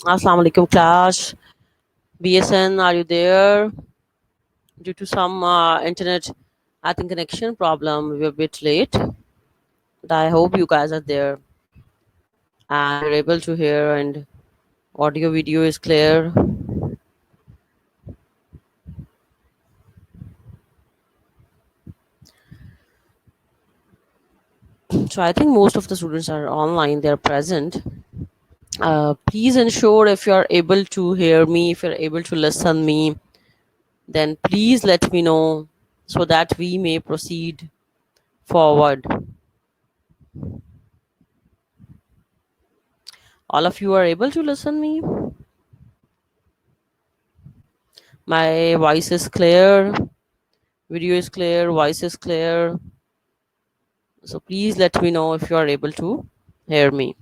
Assalamu alaikum class. BSN, are you there? Due to some internet, I think connection problem, we're a bit late. But I hope you guys are there and you're able to hear and audio video is clear. So I think most of the students are online, they're present. Please ensure if you're able to hear me, if you're able to listen me, then please let me know so that we may proceed forward. All of you are able to listen me? My voice is clear, video is clear, voice is clear. So please let me know if you are able to hear me.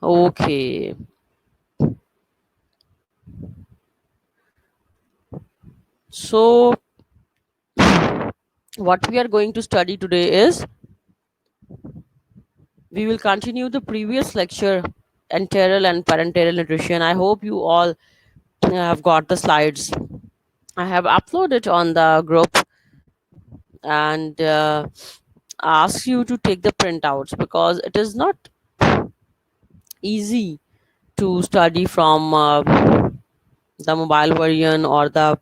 Okay. So what we are going to study today is we will continue the previous lecture enteral and parenteral nutrition. I hope you all have got the slides. I have uploaded on the group and ask you to take the printouts because it is not easy to study from the mobile version or the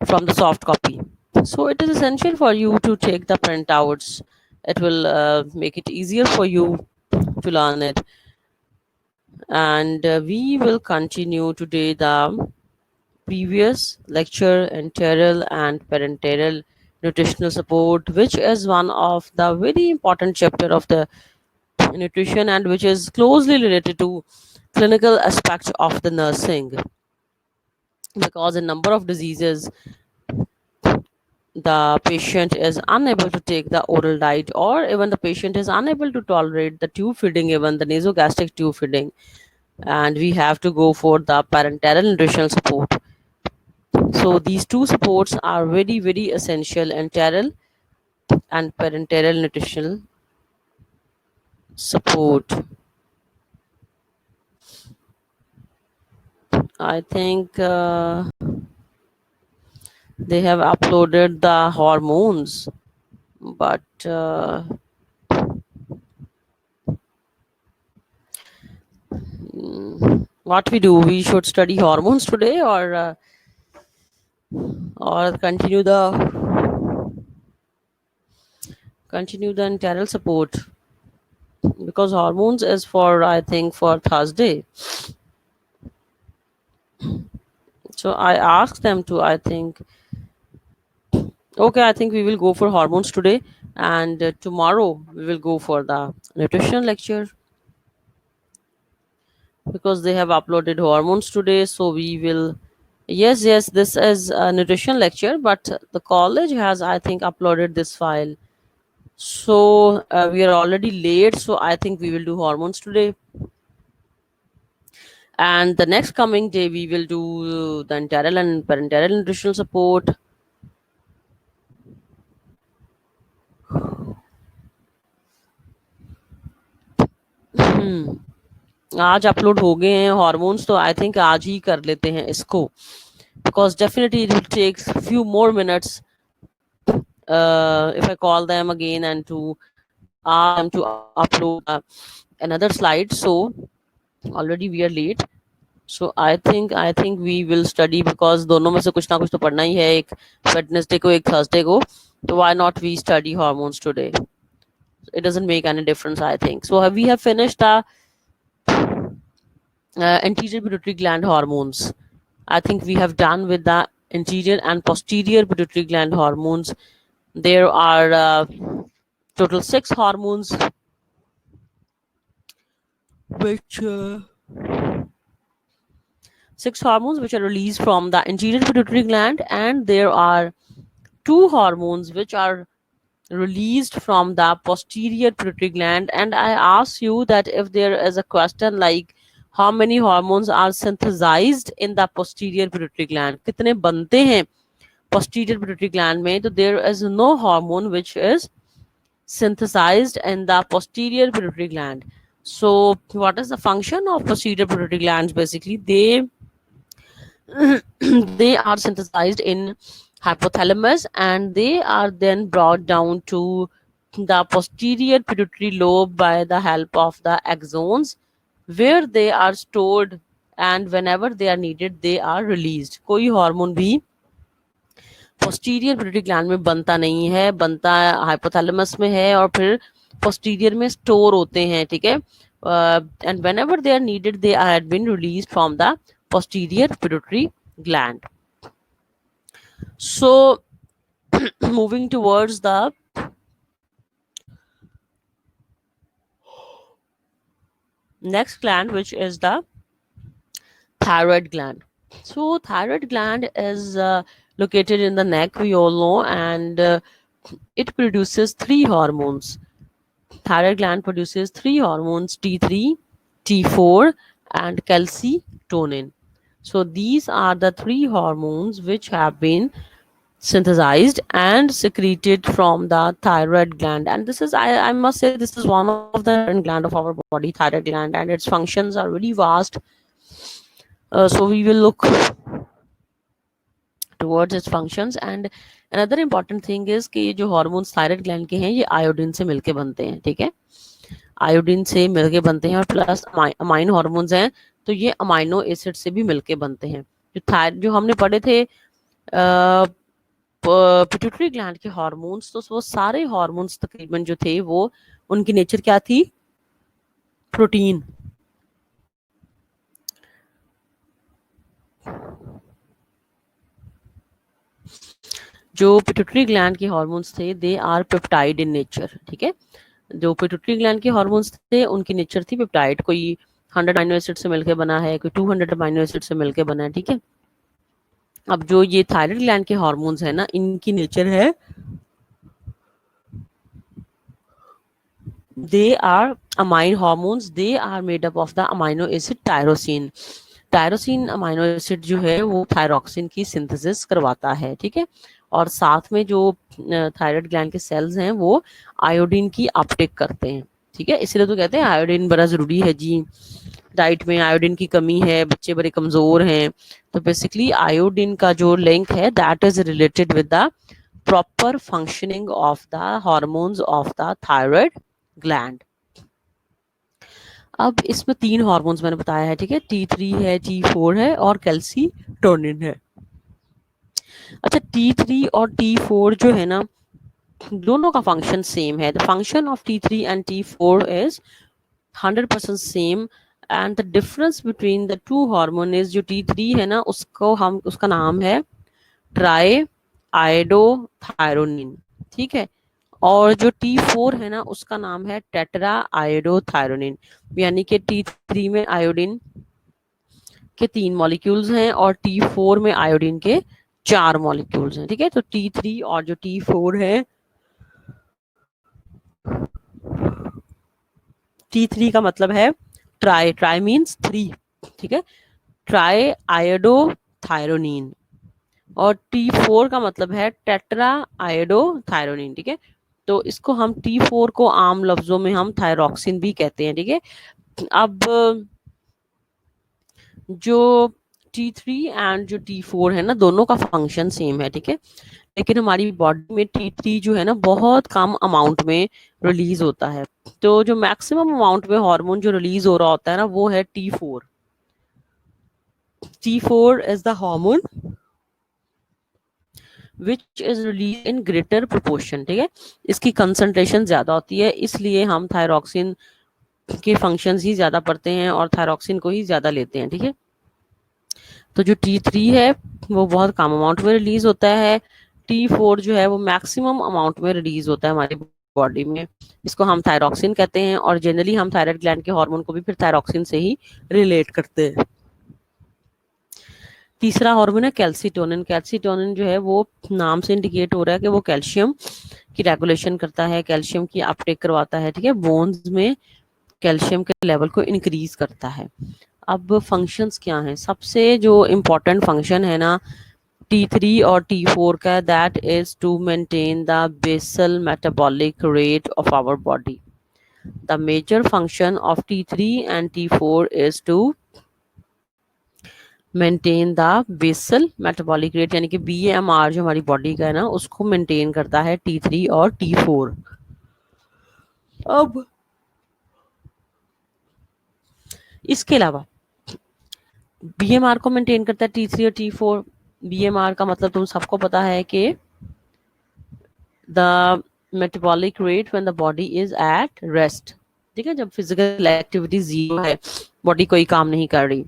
from the soft copy. So it is essential for you to take the printouts. It will make it easier for you to learn it. And we will continue today the previous lecture enteral and parenteral nutritional support, which is one of the very important chapter of the nutrition and which is closely related to clinical aspects of the nursing, because a number of diseases the patient is unable to take the oral diet, or even the patient is unable to tolerate the tube feeding, even the nasogastric tube feeding, and we have to go for the parenteral nutritional support. So these two supports are very very essential, enteral and parenteral nutritional support. I think they have uploaded the hormones, but what we do, we should study hormones today, or continue the enteral support, because hormones is for, I think, for Thursday. So I asked them to, I think, okay, I think we will go for hormones today, and tomorrow we will go for the nutrition lecture, because they have uploaded hormones today. So we will, yes, this is a nutrition lecture, but the college has, I think, uploaded this file. So we are already late, so I think we will do hormones today, and the next coming day we will do the enteral and parenteral nutritional support. आज upload हो गए हैं hormones, तो I think आज ही कर लेते हैं इसको, because definitely it will take few more minutes if I call them again and to ask them to upload another slide. So already we are late. So I think we will study, because दोनों में से कुछ ना कुछ तो पढ़ना ही है, एक वेडनेसडे को एक थर्सडे को, तो why not we study hormones today? It doesn't make any difference, I think. So we have finished the anterior pituitary gland hormones. I think we have done with the anterior and posterior pituitary gland hormones. There are total 6 hormones, which 6 hormones which are released from the anterior pituitary gland, and there are 2 hormones which are released from the posterior pituitary gland. And I ask you that if there is a question like how many hormones are synthesized in the posterior pituitary gland, कितने बनते हैं posterior pituitary gland में, तो there is no hormone which is synthesized in the posterior pituitary gland. So what is the function of posterior pituitary glands? Basically they are synthesized in hypothalamus, and they are then brought down to the posterior pituitary lobe by the help of the axons, where they are stored, and whenever they are needed they are released. कोई hormone भी posterior pituitary gland में बनता नहीं है, बनता hypothalamus में है और फिर पोस्टीरियर में स्टोर होते हैं, ठीक है. And whenever they are needed they are been released from the posterior pituitary gland. So moving towards the next gland, which is the thyroid gland. So thyroid gland is located in the neck, we all know, and it produces three hormones. Thyroid gland produces three hormones: T3, T4, and calcitonin. So these are the three hormones which have been synthesized and secreted from the thyroid gland. And this is, I must say, this is one of the important gland of our body, thyroid gland, and its functions are really vast. So we will look towards its functions. And another important thing is कि ये जो hormones thyroid gland के हैं ये iodine से मिलके बनते हैं, ठीक है. आयोडीन से मिलके बनते हैं और प्लस अमाइन हार्मोन्स हैं, तो ये अमाइनो एसिड से भी मिलके बनते हैं. जो हमने पढ़े थे पिट्यूटरी ग्लैंड के हार्मोन्स, तो वो सारे हार्मोन्स तकरीबन जो थे वो उनकी नेचर क्या थी? प्रोटीन. जो पिट्यूटरी ग्लैंड के हार्मोन्स थे they are peptide in nature, ठीक है. जो पिट्यूटरी ग्लैंड के हार्मोन्स थे उनकी नेचर थी पेप्टाइड. कोई 100 अमाइनो एसिड से मिलके बना है, कोई 200 अमाइनो एसिड से मिलके बना है, ठीक है. अब जो ये थायराइड ग्लैंड के हार्मोन्स है ना, इनकी नेचर है they are amine hormones, they are made up of the amino acid tyrosine. Tyrosine amino acid जो है वो थायरोक्सिन की सिंथेसिस करवाता है, ठीक है. और साथ में जो थायराइड ग्लैंड के सेल्स हैं वो आयोडीन की अपटेक करते हैं, ठीक है. इसलिए तो कहते हैं आयोडीन बड़ा जरूरी है जी, डाइट में आयोडीन की कमी है, बच्चे बड़े कमजोर हैं. तो बेसिकली आयोडीन का जो लिंक है that is related with the proper functioning of the hormones of the thyroid gland. अब इसमें तीन हार्मोन्स मैंने बताया है, ठीक है. T3 है, T4 है और कैल्सीटोनिन है. अच्छा, T3 और T4 जो है ना, दोनों का फंक्शन सेम है. The function of T3 and T4 is 100% same, and the difference between the two hormone is, जो T3 है ना उसका नाम है ट्राई आयोडोथायरोनिन, ठीक है. और जो T4 है ना उसका नाम है टेट्रा आयोडोथायरोनिन. यानी कि T3 में आयोडीन के 3 मॉलिक्यूल्स हैं और T4 में आयोडीन के 4 मॉलिक्यूल्स हैं, ठीक है. तो T3 और जो T4 है, T3 का मतलब है ट्राई मीन्स 3, ठीक है, ट्राई आयोडोथायरोनिन. और T4 का मतलब है टेट्रा आयोडोथायरोनिन, ठीक है. तो इसको हम T4 को आम लफ्जों में हम थायरोक्सिन भी कहते हैं, ठीक है. अब जो T3 एंड जो T4 है ना, दोनों का फंक्शन सेम है, ठीक है. लेकिन हमारी बॉडी में T3 जो है ना बहुत कम अमाउंट में रिलीज होता है. तो जो मैक्सिमम अमाउंट में हार्मोन जो रिलीज हो रहा होता है ना वो है T4. T4 is the hormone which is release in greater proportion, ठीक है. इसकी कंसंट्रेशन ज्यादा होती है, इसलिए हम थायरोक्सिन के फंक्शंस ही ज्यादा पढ़ते हैं और थायरोक्सिन को ही ज्यादा लेते हैं, ठीक है. तो जो T3 है वो बहुत कम अमाउंट में रिलीज होता है, T4 जो है वो मैक्सिमम अमाउंट में रिलीज होता है हमारी बॉडी में. इसको हम थायरोक्सिन कहते हैं और जनरली हम थायराइड ग्लैंड के हार्मोन को भी फिर थायरोक्सिन से ही रिलेट करते हैं. तीसरा हार्मोन है कैल्सीटोनिन. कैल्सीटोनिन जो है वो नाम से इंडिकेट हो रहा है कि वो कैल्शियम की रेगुलेशन करता है, कैल्शियम की अपटेक करवाता है, ठीक है, बोन्स में कैल्शियम के लेवल को इंक्रीज करता है। अब फंक्शंस क्या हैं? सबसे जो इम्पोर्टेंट फंक्शन है ना T3 और T4 का, that is to maintain the basal metabolic rate of our body. The major function of T3 and T4 is to maintain the basal metabolic rate, यानी कि BMR जो हमारी बॉडी का है ना उसको मेंटेन करता है T3 और T4। अब इसके अलावा BMR को मेंटेन करता है T3 और T4। BMR का मतलब तुम सबको पता है कि the metabolic rate when the body is at rest, ठीक है, जब फिजिकल एक्टिविटी जीरो है, बॉडी कोई काम नहीं कर रही,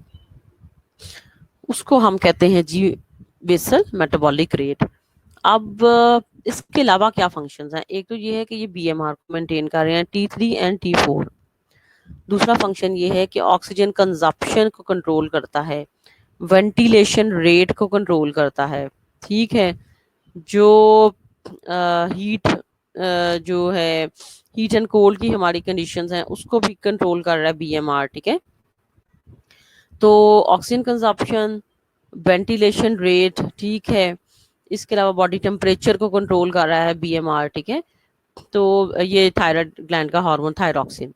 उसको हम कहते हैं जी बेसल मेटाबॉलिक रेट। अब इसके अलावा क्या फंक्शंस हैं? एक तो ये है कि ये BMR को मेंटेन कर रहे हैं T3 एंड T4। दूसरा फंक्शन ये है कि ऑक्सीजन कंजप्शन को कंट्रोल करता है, वेंटिलेशन रेट को कंट्रोल करता है, ठीक है, जो हीट जो है हीट एंड कोल्ड की हमारी कंडीशंस हैं उसको भी कंट्रोल कर रहा है BMR, ठीक है। तो ऑक्सीजन कंजप्शन, वेंटिलेशन रेट, ठीक है, इसके अलावा बॉडी टेम्परेचर को कंट्रोल कर रहा है BMR, ठीक है। तो ये थायराइड ग्लैंड का हार्मोन थायरॉक्सिन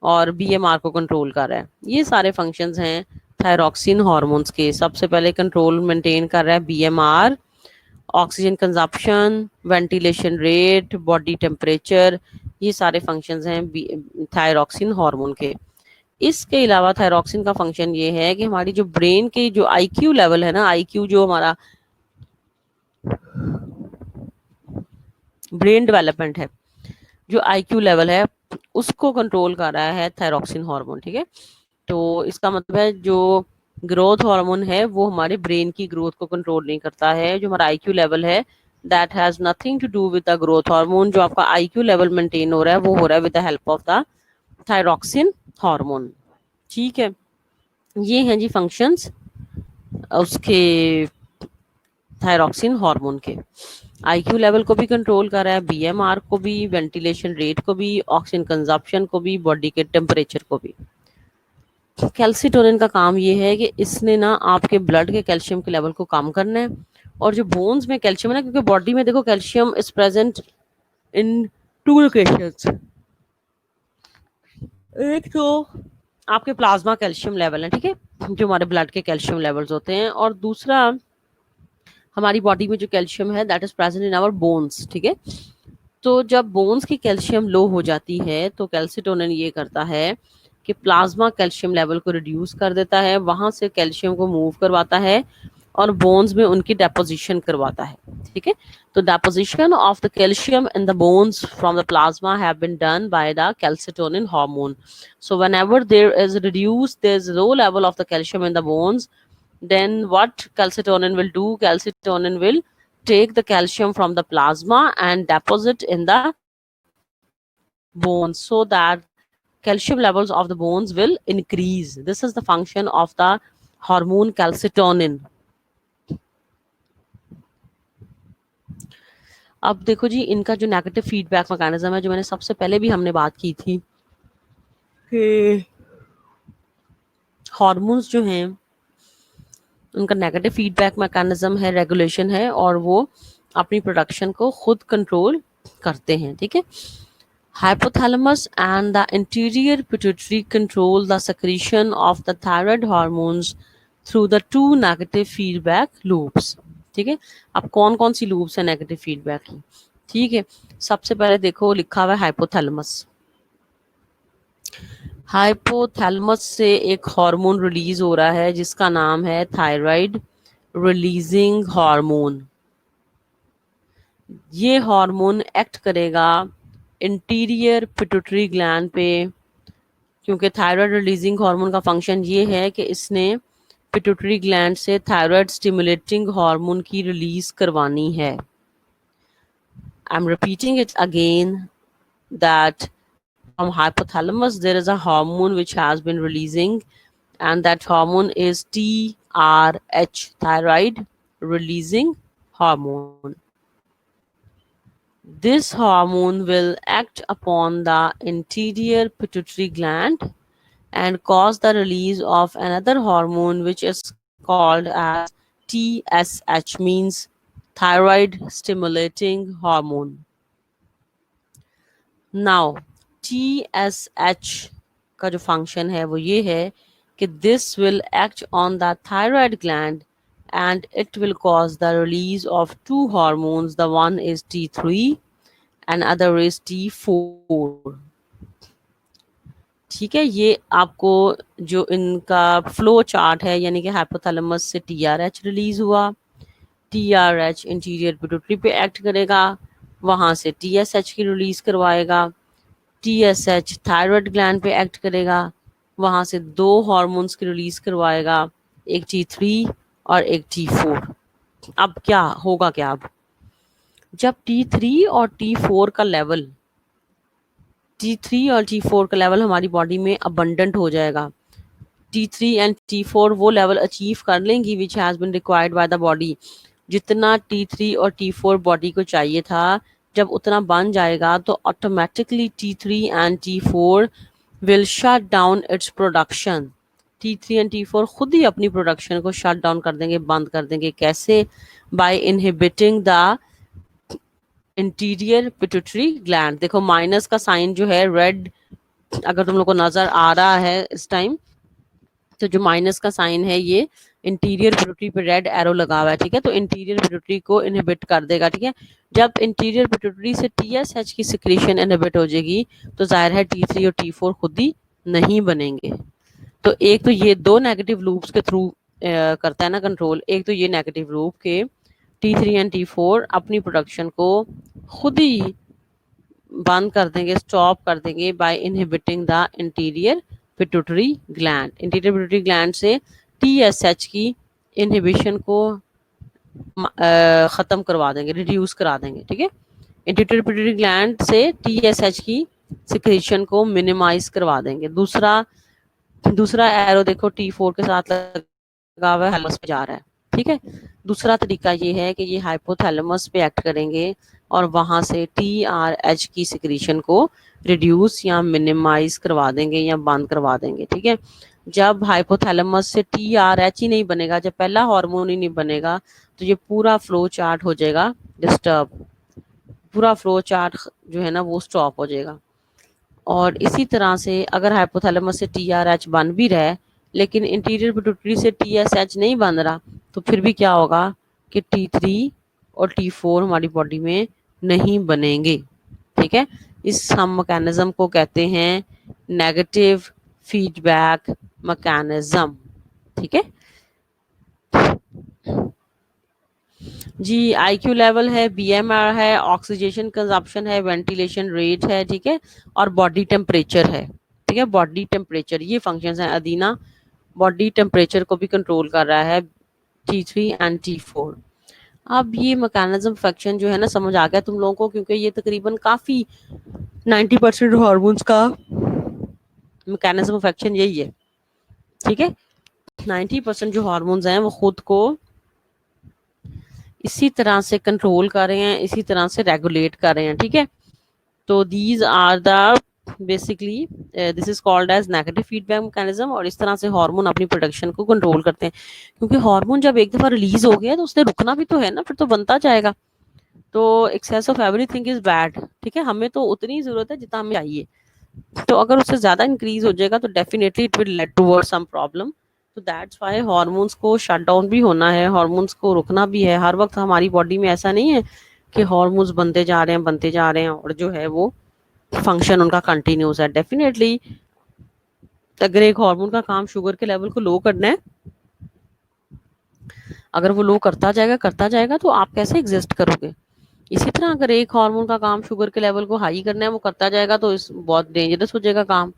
और BMR को कंट्रोल कर रहा है। ये सारे फंक्शंस हैं थायरॉक्सिन हार्मोन्स के। सबसे पहले कंट्रोल मेंटेन कर रहा है BMR, oxygen consumption, ventilation rate, body temperature, ये सारे फंक्शंस हैं थायरॉक्सिन हार्मोन के। इसके अलावा थायरॉक्सिन का फंक्शन ये है कि हमारी जो ब्रेन की जो IQ लेवल है ना, IQ जो हमारा ब्रेन डेवलपमेंट है, जो IQ लेवल है उसको कंट्रोल कर रहा है थायरॉक्सिन हार्मोन, ठीक है। तो इसका मतलब है जो ग्रोथ हार्मोन है वो हमारे ब्रेन की ग्रोथ को कंट्रोल नहीं करता है। जो हमारा IQ लेवल है that has nothing to do with the growth hormone. जो आपका IQ लेवल मेंटेन हो रहा है वो हो रहा है with the help of the thyroxine hormone, ठीक है। ये हैं जी फंक्शंस उसके थायरॉक्सिन हार्मोन के। IQ लेवल को भी कंट्रोल कर रहा है, BMR को भी, वेंटिलेशन रेट को भी, ऑक्सीजन कंजप्शन को भी, बॉडी के टेम्परेचर को भी। कैल्सिटोनिन का काम ये है कि इसने ना आपके ब्लड के कैल्शियम के लेवल को कम करना है। और जो बोन्स में कैल्शियम है ना, क्योंकि बॉडी में देखो calcium is present in two locations. एक तो आपके प्लाज्मा कैल्शियम लेवल है, ठीक है, जो हमारे ब्लड के कैल्शियम लेवल्स होते हैं, और दूसरा हमारी बॉडी में जो कैल्शियम है that is present in our bones, ठीक है। तो जब बोन्स की कैल्शियम लो हो जाती है तो कैल्सिटोनिन ये करता है कि प्लाज्मा कैल्शियम लेवल को रिड्यूस कर देता है, वहां से कैल्शियम को मूव करवाता है और बोन्स में उनकी डेपोजिशन करवाता है, ठीक है। तो deposition of the calcium in the bones from the plasma have been done by the calcitonin hormone. So whenever there is reduce there is low level of the calcium in the bones, then what calcitonin will do? Calcitonin will take the calcium from the plasma and deposit in the bones so that calcium levels of the bones will increase. This is the function of the hormone calcitonin. अब देखो जी इनका जो negative feedback mechanism है, जो मैंने सबसे पहले भी हमने बात की थी कि हार्मोन्स जो हैं उनका नेगेटिव फीडबैक मैकेनिज्म है, रेगुलेशन है, और वो अपनी प्रोडक्शन को खुद कंट्रोल करते हैं, ठीक है। Hypothalamus and the interior pituitary control the secretion of the thyroid hormones through the two negative feedback loops, ठीक है। अब कौन कौन सी लूप्स है नेगेटिव फीडबैक की, ठीक है। सबसे पहले देखो लिखा हुआ है हाइपोथैलेमस। हाइपोथैलेमस से एक हार्मोन रिलीज हो रहा है जिसका नाम है थायराइड रिलीजिंग हार्मोन। ये हार्मोन एक्ट करेगा इंटीरियर पिट्यूटरी ग्लैंड पे, क्योंकि थायराइड रिलीजिंग हार्मोन का फंक्शन ये है कि इसने पिट्यूटरी ग्लैंड से थायराइड स्टिमुलेटिंग हार्मोन की रिलीज करवानी है। I am repeating it again that from hypothalamus there is a hormone which has been releasing, and that hormone is TRH, thyroid releasing hormone. This hormone will act upon the anterior pituitary gland and cause the release of another hormone which is called as TSH, means thyroid stimulating hormone. Now TSH का जो function है वो ये है कि this will act on the thyroid gland and it will cause the release of two hormones. The one is T3 and other is T4. ठीक है, ये आपको जो इनका फ्लो चार्ट है, यानी कि हाइपोथैलेमस से टीआरएच रिलीज हुआ, टीआरएच इंटीरियर पिट्यूटरी पे एक्ट करेगा, वहां से टीएसएच की रिलीज करवाएगा, टीएसएच थायराइड ग्लैंड पे एक्ट करेगा, वहां से दो हार्मोन्स की रिलीज करवाएगा, एक T3 और एक T4। अब क्या होगा, क्या अब जब T3 और T4 का लेवल, T3 और T4 का लेवल हमारी बॉडी में अबंडेंट हो जाएगा, T3 एंड T4 वो लेवल अचीव कर लेंगी which has been required by the body. जितना T3 और T4 बॉडी को चाहिए था, जब उतना बन जाएगा तो automatically T3 and T4 will shut down its production. T3 and T4 खुद ही अपनी प्रोडक्शन को शट डाउन कर देंगे, बंद कर देंगे। कैसे? By inhibiting the interior pituitary gland. देखो माइनस का साइन जो है रेड, अगर तुम लोग को नजर आ रहा है इस टाइम, तो जो माइनस का साइन है ये इंटीरियर पिट्यूटरी पे रेड एरो लगा हुआ है, ठीक है, तो इंटीरियर पिट्यूटरी को इनहिबिट कर देगा, ठीक है। जब इंटीरियर पिट्यूटरी से टीएसएच की सिक्रीशन इनहिबिट हो जाएगी तो जाहिर है T3 और T4 खुद ही नहीं बनेंगे। तो एक तो ये दो नेगेटिव लूप्स के थ्रू करता है ना कंट्रोल, एक तो ये नेगेटिव लूप के T3 एंड T4 अपनी प्रोडक्शन को खुद ही बंद कर देंगे, स्टॉप कर देंगे by inhibiting the interior pituitary gland. Interior pituitary gland से टीएसएच की इनहिबिशन को खत्म करवा देंगे, रिड्यूस करा देंगे, ठीक है। इंटीरियर पिट्यूटरी ग्लैंड से टीएसएच की सिक्रीशन को मिनिमाइज करवा देंगे। दूसरा एरो देखो T4 के साथ लगा हुआ है, हाइपोथैलेमस पे जा रहा है, ठीक है। दूसरा तरीका ये है कि ये हाइपोथैलेमस पे एक्ट करेंगे और वहां से टीआरएच की सिक्रीशन को रिड्यूस या मिनिमाइज करवा देंगे या बंद करवा देंगे, ठीक है। जब हाइपोथैलेमस से टीआरएच ही नहीं बनेगा, जब पहला हार्मोन ही नहीं बनेगा, तो ये पूरा फ्लो चार्ट हो जाएगा डिस्टर्ब, पूरा फ्लो चार्ट जो है ना वो स्टॉप हो जाएगा। और इसी तरह से अगर हाइपोथैलेमस से टीआरएच बन भी रहा है लेकिन इंटीरियर पिट्यूटरी से टीएसएच नहीं बन रहा, तो फिर भी क्या होगा कि T3 और T4 हमारी बॉडी में नहीं बनेंगे, ठीक है। इस हम मैकेनिज्म को कहते हैं नेगेटिव फीडबैक मैकेनिज्म, ठीक है जी। आईक्यू लेवल है, बीएमआर है, ऑक्सीजेशन कंजप्शन है, वेंटिलेशन रेट है, ठीक है, और बॉडी टेम्परेचर है, ठीक है। बॉडी टेम्परेचर, ये फंक्शंस हैं। अदीना बॉडी टेम्परेचर को भी कंट्रोल कर रहा है T3 एंड T4। अब ये मैकेनिज्म फंक्शन जो है ना समझ आ गया तुम लोगों को, क्योंकि ये तकरीबन काफी 90% हार्मोन्स का मैकेनिज्म फंक्शन यही है, ठीक है। 90% जो हार्मोन्स हैं वो खुद को इसी तरह से कंट्रोल कर रहे हैं, इसी तरह से रेगुलेट कर रहे हैं, ठीक है। तो these are the basically this is called as negative feedback mechanism. और इस तरह से हार्मोन अपनी प्रोडक्शन को कंट्रोल करते हैं, क्योंकि हार्मोन जब एक दफा रिलीज हो गया तो उसने रुकना भी तो है ना, फिर तो बनता जाएगा। तो excess of everything is bad, ठीक है। हमें तो उतनी जरूरत है जितना हमें चाहिए, तो अगर उससे ज्यादा इंक्रीज हो जाएगा तो definitely it will lead towards some problem. तो दैट्स व्हाई हार्मोन्स को शट डाउन भी होना है, हार्मोन्स को रुकना भी है। हर वक्त हमारी बॉडी में ऐसा नहीं है कि हार्मोन्स बनते जा रहे हैं बनते जा रहे हैं और जो है वो फंक्शन उनका कंटिन्यूस है। डेफिनेटली अगर एक हार्मोन का काम शुगर के लेवल को लो करना है, अगर वो लो करता जाएगा तो आप कैसे एग्जिस्ट करोगे। इसी तरह अगर एक हार्मोन का काम शुगर के लेवल को हाई करना है, वो करता जाएगा तो इस बहुत डेंजरस हो जाएगा काम।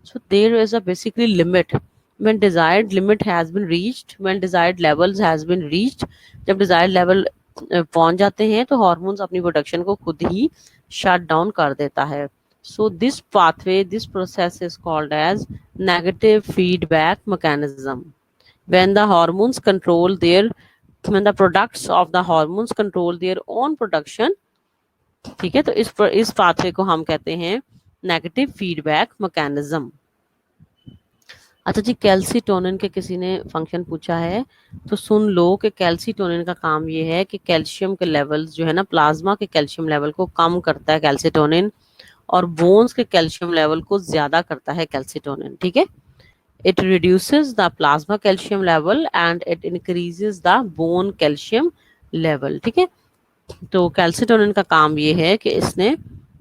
So there is a basically limit when desired limit has been reached, when desired levels has been reached, जब desired level पहुंच जाते हैं तो हार्मोन्स अपनी प्रोडक्शन को खुद ही शट डाउन कर देता है। So this pathway, this process is called as negative feedback mechanism. when the hormones control their when the products of the hormones control their own production, ठीक है, तो इस पाथवे को हम कहते हैं नेगेटिव फीडबैक मैकेनिज्म। अच्छा जी, कैल्सीटोनिन के किसी ने फंक्शन पूछा है, तो सुन लो कि कैल्सीटोनिन का काम ये है कि कैल्शियम के लेवल्स जो है ना, प्लाज्मा के कैल्शियम लेवल को कम करता है कैल्सीटोनिन, और बोन्स के कैल्शियम लेवल को ज्यादा करता है कैल्सीटोनिन। ठीक है, it reduces the plasma calcium level and it increases the bone calcium level. ठीक है, तो कैल्सीटोनिन का काम ये है कि इसने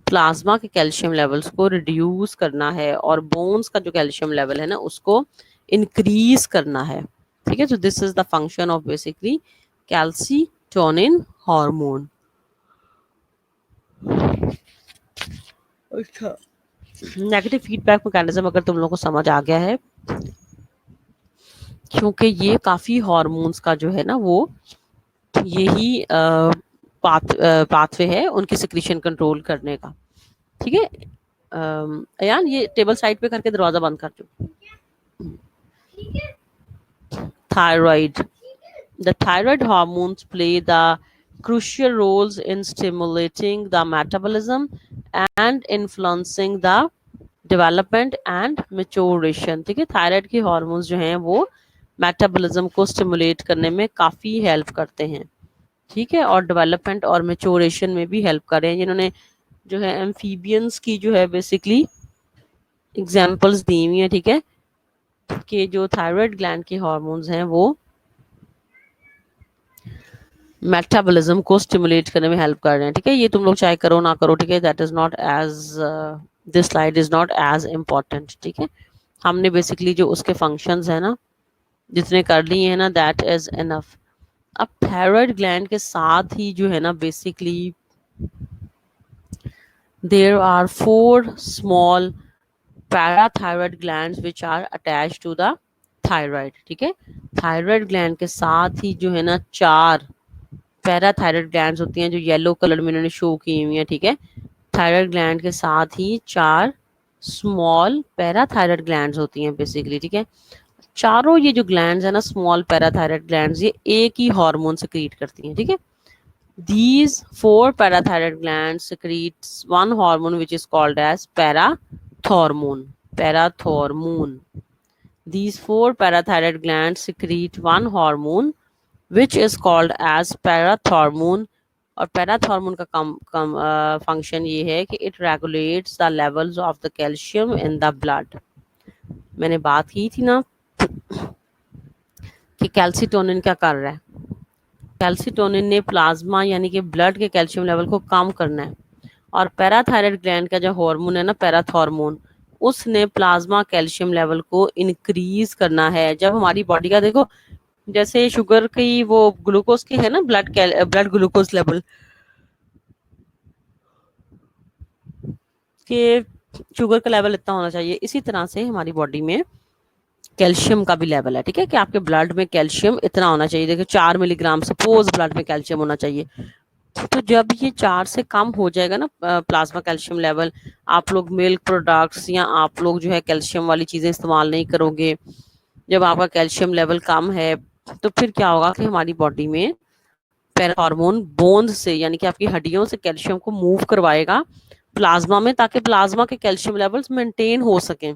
प्लाज्मा के कैल्शियम लेवल्स को रिड्यूस करना है और बोन्स का जो कैल्शियम लेवल है ना उसको इंक्रीज करना है। ठीक है, तो this is the function of basically calcitonin hormone. अच्छा, नेगेटिव फीडबैक मैकेनिज्म अगर तुम लोगों को समझ आ गया है, क्योंकि ये काफी हॉर्मोन्स का जो है ना वो यही पाथवे है उनकी सिक्रीशन कंट्रोल करने का। ठीक है, अयान ये टेबल साइड पे करके दरवाजा बंद कर दो। Thyroid, the thyroid hormones play the crucial roles in stimulating the metabolism and influencing the development and maturation। ठीक है, थायराइड के हॉर्मोन्स जो हैं वो मेटाबॉलिज्म को स्टिमुलेट करने में काफी हेल्प करते हैं। ठीक है, और डेवलपमेंट और मेचोरेशन में भी हेल्प कर रहे हैं। जिन्होंने जो है एम्फीबियंस की जो है बेसिकली एग्जांपल्स दी हुई है। ठीक है, कि जो थायराइड ग्लैंड के हॉर्मोन्स हैं वो मेटाबॉलिज्म को स्टिमुलेट करने में हेल्प कर रहे हैं। ठीक है, ये तुम लोग चाहे करो ना करो, ठीक है, that is not as, this slide is not as important. ठीक है, हमने बेसिकली जो उसके फंक्शंस है ना जितने कर लिए हैं ना, दैट इज इनफ। अब थायराइड ग्लैंड के साथ ही जो है ना basically there are 4 small parathyroid glands which are attached to the thyroid. ठीक है, थायराइड ग्लैंड के साथ ही जो है ना 4 पैराथायराइड ग्लैंड्स होती हैं जो येलो कलर में इन्होंने शो की हुई है। ठीक है, थायराइड ग्लैंड के साथ ही 4 स्मॉल पैराथायराइड ग्लैंड्स होती हैं बेसिकली। ठीक है, चारों ये जो ग्लैंड्स है ना स्मॉल पैराथायराइड ग्लैंड्स, ये एक ही हार्मोन सिक्रीट करती हैं। ठीक है, these 4 parathyroid glands secretes one hormone which is called as parathormone। parathormone, these 4 parathyroid glands secrete one hormone which is called as parathormone। और पैराथॉर्मोन का कम फंक्शन ये है कि it regulates the levels of the calcium in the blood. मैंने बात की थी ना कि कैल्सीटोनिन क्या कर रहा है, कैल्सीटोनिन ने प्लाज्मा यानी कि ब्लड के कैल्शियम लेवल को कम करना है, और पैराथायराइड ग्लैंड का जो हार्मोन है ना पैराथॉर्मोन, उसने प्लाज्मा कैल्शियम लेवल को इंक्रीज करना है। जब हमारी बॉडी का देखो जैसे शुगर की वो ग्लूकोज की है ना ब्लड ग्लूकोज लेवल के, शुगर का लेवल इतना होना चाहिए, इसी तरह से हमारी बॉडी में कैल्शियम का भी लेवल है। ठीक है, कि आपके ब्लड में कैल्शियम इतना होना चाहिए, देखो 4 मिलीग्राम सपोज ब्लड में कैल्शियम होना चाहिए। तो जब ये 4 से कम हो जाएगा ना प्लाज्मा कैल्शियम लेवल, आप लोग मिल्क प्रोडक्ट्स या आप लोग जो है कैल्शियम वाली चीजें इस्तेमाल नहीं करोगे, जब आपका कैल्शियम लेवल कम है, तो फिर क्या होगा कि हमारी बॉडी में पैरा हार्मोन बोन्स से यानी कि आपकी हड्डियों से कैल्शियम को मूव करवाएगा प्लाज्मा में, ताकि प्लाज्मा के कैल्शियम लेवल्स मेंटेन हो सकें।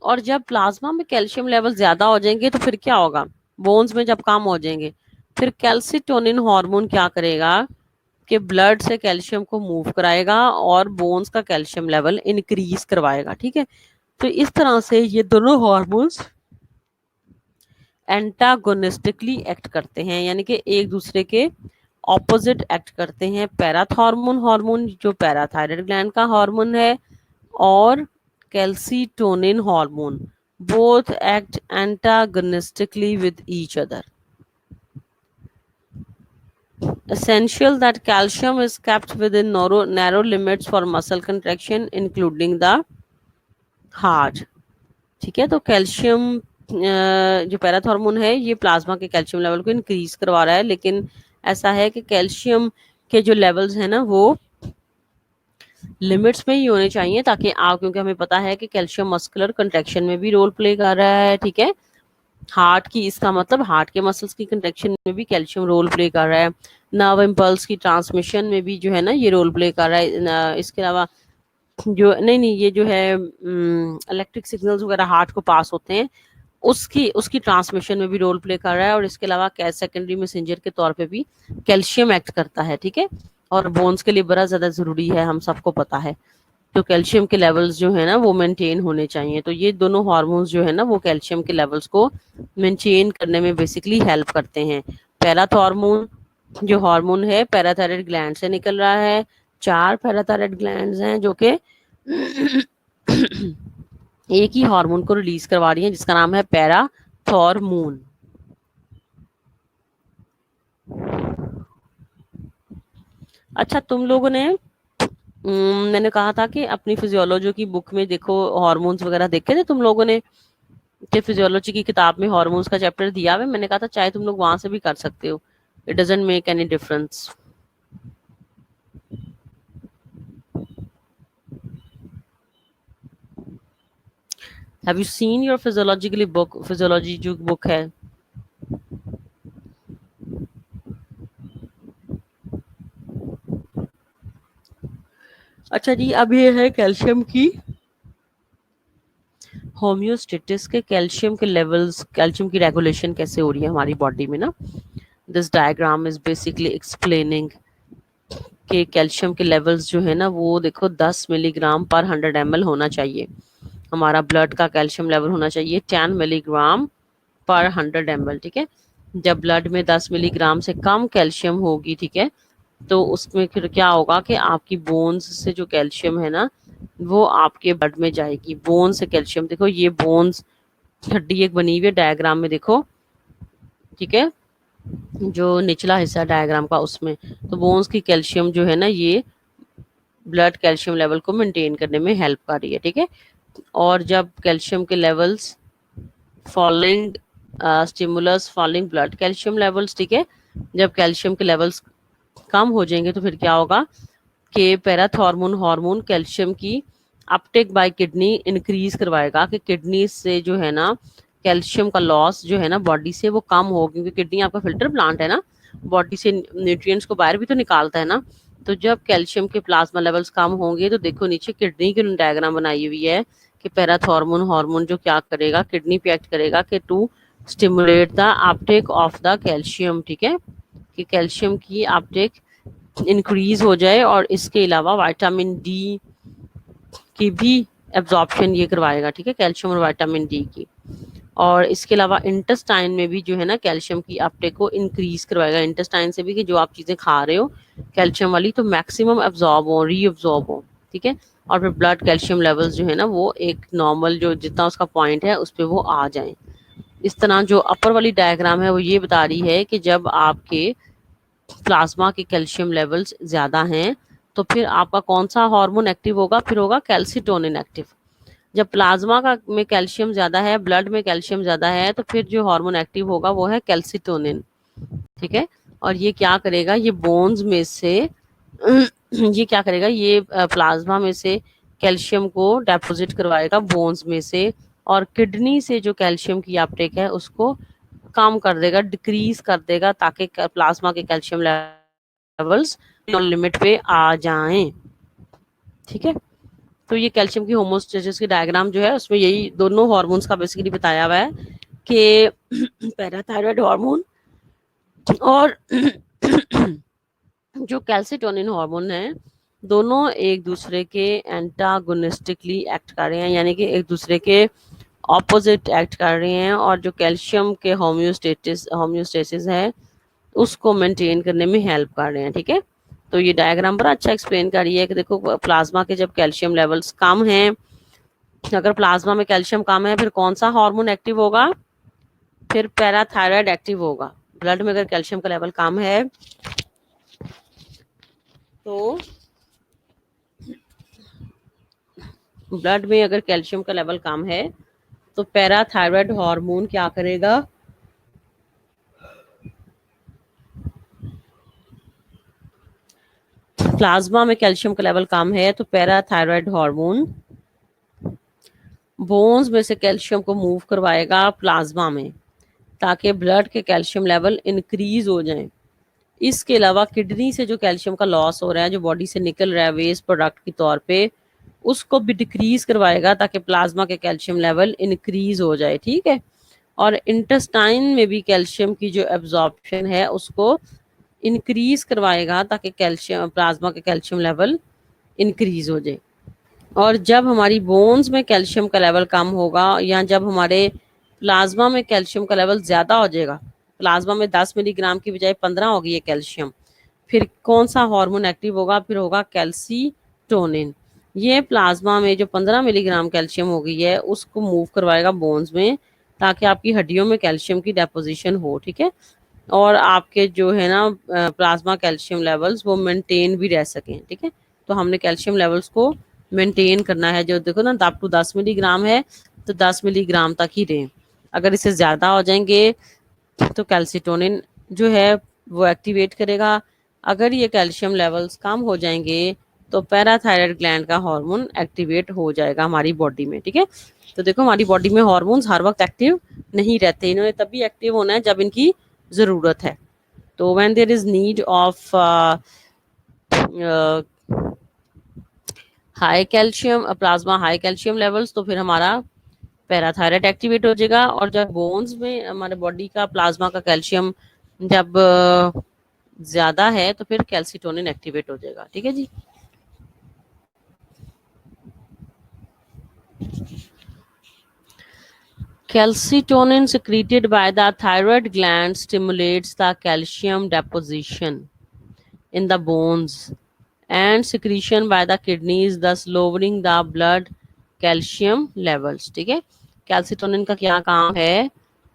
और जब प्लाज्मा में कैल्शियम लेवल ज्यादा हो जाएंगे तो फिर क्या होगा, बोन्स में जब कम हो जाएंगे, फिर कैल्सीटोनिन हार्मोन क्या करेगा कि ब्लड से कैल्शियम को मूव कराएगा और बोन्स का कैल्शियम लेवल इंक्रीज करवाएगा। ठीक है, तो इस तरह से ये दोनों हार्मोन्स एंटागोनिस्टिकली एक्ट करते हैं, यानी कि एक दूसरे के ऑपोजिट एक्ट करते हैं। पैराथॉर्मोन हार्मोन जो पैराथायराइड ग्लैंड का हार्मोन है, और calcitonin hormone both act antagonistically with each other। Essential that calcium is kept within narrow limits for muscle contraction including the heart। ठीक है, तो कैल्शियम जो पैराथॉर्मोन है ये प्लाज्मा के कैल्शियम लेवल को इंक्रीज करवा रहा है, लेकिन ऐसा है कि कैल्शियम के जो लेवल्स हैं ना वो लिमिट्स में ही होने चाहिए, ताकि आप, क्योंकि हमें पता है कि कैल्शियम मस्कुलर कंट्रैक्शन में भी रोल प्ले कर रहा है। ठीक है, हार्ट की, इसका मतलब हार्ट के मसल्स की कंट्रैक्शन में भी कैल्शियम रोल प्ले कर रहा है। नर्व इम्पल्स की ट्रांसमिशन में भी जो है ना ये रोल प्ले कर रहा है। इसके अलावा जो नहीं ये जो है इलेक्ट्रिक सिग्नल्स वगैरह हार्ट को पास होते हैं, उसकी उसकी ट्रांसमिशन में भी रोल प्ले कर रहा है। और इसके अलावा सेकेंडरी मैसेंजर के तौर पे भी कैल्शियम एक्ट करता है, ठीक है। और बोन्स के लिए बड़ा ज्यादा जरूरी है, हम सबको पता है। तो कैल्शियम के लेवल्स जो है ना वो मेंटेन होने चाहिए। तो ये दोनों हार्मोन्स जो है ना वो कैल्शियम के लेवल्स को मेंटेन करने में बेसिकली हेल्प करते हैं। पैराथॉर्मोन जो हार्मोन है पैराथायराइड ग्लैंड से निकल रहा है। 4 पैराथायराइड ग्लैंड्स हैं जो कि एक ही हार्मोन को रिलीज करवा रही है जिसका नाम है पैराथॉर्मोन। अच्छा, तुम लोगों ने मैंने कहा था कि अपनी फिजियोलॉजी की बुक में देखो हार्मोन्स वगैरह देखे थे तुम लोगों ने, कि फिजियोलॉजी की किताब में हार्मोन्स का चैप्टर दिया हुआ है। मैंने कहा था चाहे तुम लोग वहां से भी कर सकते हो, it doesn't make any difference. Have you seen your physiologically book, physiology जो बुक है? अच्छा जी, अब ये है कैल्शियम की होम्योस्टेटिस के, कैल्शियम के लेवल्स, कैल्शियम की रेगुलेशन कैसे हो रही है हमारी बॉडी में ना। This diagram is basically explaining कि कैल्शियम के लेवल्स जो है ना वो देखो 10 मिलीग्राम पर 100 ml होना चाहिए। हमारा ब्लड का कैल्शियम लेवल होना चाहिए 10 मिलीग्राम पर 100 ml, ठीक है। जब ब्लड में 10 मिलीग्राम से कम कैल्शियम होगी, ठीक है, तो उसमें फिर क्या होगा कि आपकी बोन्स से जो कैल्शियम है ना वो आपके ब्लड में जाएगी। बोन से कैल्शियम, देखो ये बोन्स हड्डी एक बनी हुई है डायग्राम में देखो, ठीक है, जो निचला हिस्सा डायग्राम का उसमें। तो बोन्स की कैल्शियम जो है ना ये ब्लड कैल्शियम लेवल को मेंटेन करने में हेल्प कर रही है, ठीक है। और जब कैल्शियम के levels falling, stimulus falling blood calcium levels, ठीक है, जब कैल्शियम के लेवल्स कम हो जाएंगे तो फिर क्या होगा कि पैराथॉर्मोन हार्मोन कैल्शियम की अपटेक बाय किडनी इंक्रीज करवाएगा, कि किडनी से जो है ना कैल्शियम का लॉस जो है ना बॉडी से वो कम हो, क्योंकि किडनी आपका फिल्टर प्लांट है ना, बॉडी से न्यूट्रिएंट्स को बाहर भी तो निकालता है ना। तो जब कैल्शियम के प्लाज्मा लेवल्स कम होंगे तो देखो नीचे किडनी की डायग्राम बनाई हुई है कि पैराथॉर्मोन हार्मोन जो क्या करेगा, किडनी पे एक्ट करेगा कि to stimulate the uptake of the calcium, ठीक है, कि कैल्शियम की अपटेक इंक्रीज हो जाए। और इसके अलावा विटामिन डी की भी एब्जॉर्प्शन ये करवाएगा, ठीक है, कैल्शियम और विटामिन डी की। और इसके अलावा इंटेस्टाइन में भी जो है ना कैल्शियम की अपटेक को इंक्रीज करवाएगा, इंटेस्टाइन से भी, कि जो आप चीजें खा रहे हो कैल्शियम वाली तो मैक्सिमम एब्जॉर्ब हो, रीअब्जॉर्ब हो, ठीक है। और फिर ब्लड कैल्शियम लेवल्स जो है ना वो एक नॉर्मल जो जितना उसका पॉइंट है उस पर वो आ जाए। इस तरह जो अपर वाली डायग्राम है वो ये बता रही है कि जब आपके प्लाज्मा के कैल्शियम लेवल्स ज्यादा हैं तो फिर आपका कौन सा हार्मोन एक्टिव होगा, फिर होगा कैल्सिटोनिन एक्टिव। जब प्लाज्मा का में कैल्शियम ज्यादा है, ब्लड में कैल्शियम ज्यादा है, तो फिर जो हार्मोन एक्टिव होगा वो है कैल्सिटोनिन, ठीक है। और ये क्या करेगा, ये बोन्स में से ये क्या करेगा, ये प्लाज्मा में से कैल्शियम को डेपोजिट करवाएगा बोन्स में से, और किडनी से जो कैल्शियम की अपटेक है उसको कम कर देगा, डिक्रीज कर देगा, ताकि प्लाज्मा के कैल्शियम लेवल्स लिमिट पे आ जाएं, ठीक है। तो ये कैल्शियम की होमोस्टेसिस की डायग्राम जो है उसमें यही दोनों हार्मोन्स का बेसिकली बताया हुआ है कि पैराथायराइड हार्मोन और जो कैल्सिटोनिन हार्मोन है दोनों एक दूसरे के एंटागोनिस्टिकली एक्ट कर रहे हैं, यानी कि एक दूसरे के ऑपोजिट एक्ट कर रहे हैं। और जो कैल्शियम के होम्योस्टेसिस है उसको मेंटेन करने में हेल्प कर रहे हैं, ठीक है। तो ये डायग्राम बड़ा अच्छा एक्सप्लेन कर रही है कि देखो प्लाज्मा के जब कैल्शियम लेवल्स कम हैं, अगर प्लाज्मा में कैल्शियम कम है फिर कौन सा हार्मोन एक्टिव होगा, फिर पैराथायराइड एक्टिव होगा। ब्लड में अगर कैल्शियम का लेवल कम है तो ब्लड में अगर कैल्शियम का लेवल कम है तो पैराथायराइड हार्मोन क्या करेगा, प्लाज्मा में कैल्शियम का लेवल कम है तो पैराथायराइड हार्मोन बोन्स में से कैल्शियम को मूव करवाएगा प्लाज्मा में, ताकि ब्लड के कैल्शियम लेवल इंक्रीज हो जाएं। इसके अलावा किडनी से जो कैल्शियम का लॉस हो रहा है, जो बॉडी से निकल रहा है वेस्ट प्रोडक्ट के तौर पे, उसको भी डिक्रीज करवाएगा ताकि प्लाज्मा के कैल्शियम लेवल इंक्रीज हो जाए, ठीक है। और इंटेस्टाइन में भी कैल्शियम की जो एब्जॉर्प्शन है उसको इंक्रीज करवाएगा ताकि कैल्शियम प्लाज्मा के कैल्शियम लेवल इंक्रीज हो जाए। और जब हमारी बोन्स में कैल्शियम का लेवल कम होगा या जब हमारे प्लाज्मा में कैल्शियम का लेवल ज़्यादा हो जाएगा, प्लाज्मा में 10 मिलीग्राम की बजाय 15 होगी ये कैल्शियम, फिर कौन सा हार्मोन एक्टिव होगा? फिर होगा कैल्सीटोनिन। ये प्लाज्मा में जो 15 मिलीग्राम कैल्शियम हो गई है उसको मूव करवाएगा बोन्स में ताकि आपकी हड्डियों में कैल्शियम की डेपोजिशन हो, ठीक है। और आपके जो है ना प्लाज्मा कैल्शियम लेवल्स वो मेंटेन भी रह सकें, ठीक है। तो हमने कैल्शियम लेवल्स को मेंटेन करना है। जो देखो ना अप टू 10 मिलीग्राम है तो 10 मिलीग्राम तक ही रहें। अगर इससे ज़्यादा हो जाएंगे तो कैल्सीटोनिन जो है वो एक्टिवेट करेगा। अगर ये कैल्शियम लेवल्स कम हो जाएंगे तो पैराथायराइड ग्लैंड का हार्मोन एक्टिवेट हो जाएगा हमारी बॉडी में, ठीक है। तो देखो हमारी बॉडी में हार्मोन्स हर वक्त एक्टिव नहीं रहते, इन्होंने तभी एक्टिव होना है जब इनकी ज़रूरत है। तो when there is need of high calcium plasma high calcium levels, तो फिर हमारा पैराथायराइड एक्टिवेट हो जाएगा। और जब बोन्स में हमारे बॉडी का प्लाज्मा का कैल्शियम जब ज्यादा है तो फिर कैल्सीटोनिन एक्टिवेट हो जाएगा, ठीक है जी। Calcitonin secreted by the thyroid gland stimulates the calcium deposition in the bones and secretion by the kidneys, thus lowering the blood calcium levels, ठीक है। कैल्सिटोनिन का क्या काम है?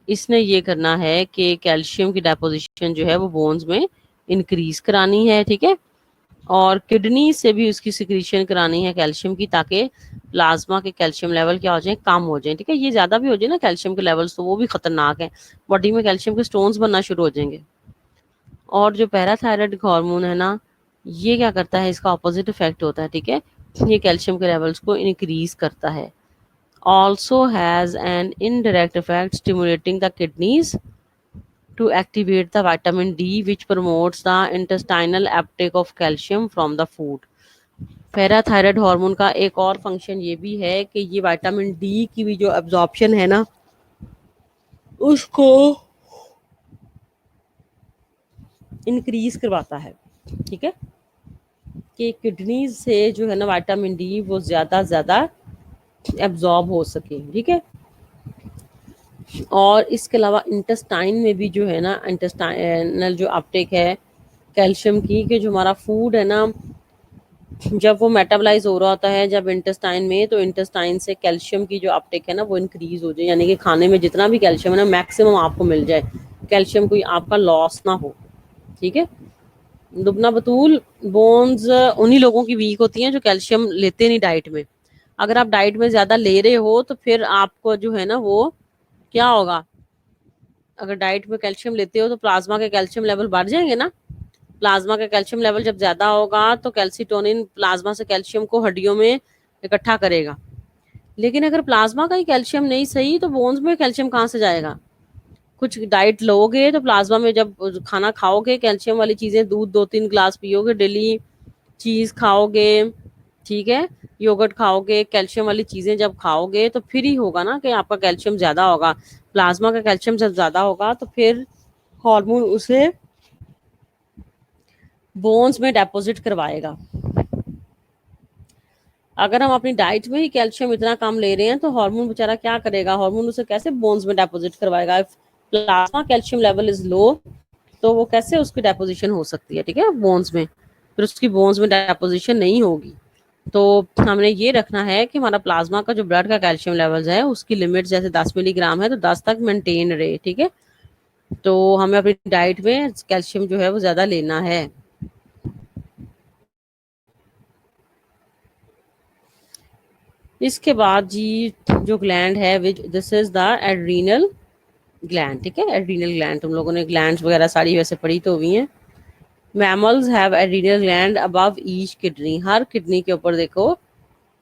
इसने ये करना है कि कैल्शियम की डेपोजिशन जो है वो बोन्स में इंक्रीज करानी है, ठीक है। और किडनी से भी उसकी सिक्रीशन करानी है कैल्शियम की ताकि प्लाज्मा के कैल्शियम लेवल क्या हो जाए? कम हो जाए, ठीक है। ये ज्यादा भी हो जाए ना कैल्शियम के लेवल्स तो वो भी खतरनाक है, बॉडी में कैल्शियम के स्टोन्स बनना शुरू हो जाएंगे। और जो पैराथायराइड हार्मोन है ना, ये क्या करता है? इसका ऑपोजिट इफेक्ट होता है, ठीक है। ये कैल्शियम के लेवल्स को इंक्रीज करता है। Also has an indirect effect stimulating the kidneys to activate the vitamin D which promotes the intestinal uptake of calcium from the food। Parathyroid hormone का एक और फंक्शन ये भी है कि ये विटामिन डी की भी जो एब्जॉर्प्शन है ना उसको इंक्रीज करवाता है, ठीक है। कि किडनी से जो है ना विटामिन डी वो ज्यादा एब्जॉर्ब हो सके, ठीक है। और इसके अलावा इंटेस्टाइन में भी जो है ना इंटेस्टाइनल जो अपटेक है कैल्शियम की, कि जो हमारा फूड है ना जब वो मेटाबलाइज हो रहा होता है जब इंटेस्टाइन में, तो इंटेस्टाइन से कैल्शियम की जो अपटेक है ना वो इंक्रीज हो जाए, यानी कि खाने में जितना भी कैल्शियम है ना मैक्सिमम आपको मिल जाए, कैल्शियम कोई आपका लॉस ना हो, ठीक है। दुबना बतूल बोन्स उन्हीं लोगों की वीक होती हैं जो कैल्शियम लेते नहीं डाइट में। अगर आप डाइट में ज्यादा ले रहे हो तो फिर आपको जो है ना वो क्या होगा? अगर डाइट में कैल्शियम लेते हो तो प्लाज्मा के कैल्शियम लेवल बढ़ जाएंगे ना। प्लाज्मा का कैल्शियम लेवल जब ज्यादा होगा तो कैल्सीटोनिन प्लाज्मा से कैल्शियम को हड्डियों में इकट्ठा करेगा। लेकिन अगर प्लाज्मा का ही कैल्शियम नहीं सही तो बोन्स में कैल्शियम कहाँ से जाएगा? कुछ डाइट लोगे तो प्लाज्मा में जब खाना खाओगे कैल्शियम वाली चीजें, दूध 2-3 ग्लास पियोगे डेली, चीज खाओगे, ठीक है, योगर्ट खाओगे, कैल्शियम वाली चीजें जब खाओगे तो फिर ही होगा ना कि आपका कैल्शियम ज्यादा होगा। प्लाज्मा का कैल्शियम जब ज्यादा होगा तो फिर हार्मोन उसे बोन्स में डेपोजिट करवाएगा। अगर हम अपनी डाइट में ही कैल्शियम इतना कम ले रहे हैं तो हार्मोन बेचारा क्या करेगा? हार्मोन उसे कैसे बोन्स में डेपोजिट करवाएगा? Plasma calcium level is low तो वो कैसे उसकी डेपोजिशन हो सकती है, ठीक है, बोन्स में? फिर उसकी बोन्स में डेपोजिशन नहीं होगी। तो हमने ये रखना है कि हमारा प्लाज्मा का जो ब्लड का कैल्शियम लेवल्स है उसकी लिमिट जैसे 10 मिलीग्राम है तो 10 तक मेंटेन रहे, ठीक है। तो हमें अपनी डाइट में कैल्शियम जो है वो ज्यादा लेना है। इसके बाद जी जो ग्लैंड है which this is the adrenal gland, ठीक है। एड्रीनल ग्लैंड तुम लोगों ने ग्लैंड्स वगैरह सारी वैसे पढ़ी तो हुई हैं। Mammals have adrenal gland above each kidney. Her kidney के ऊपर देखो,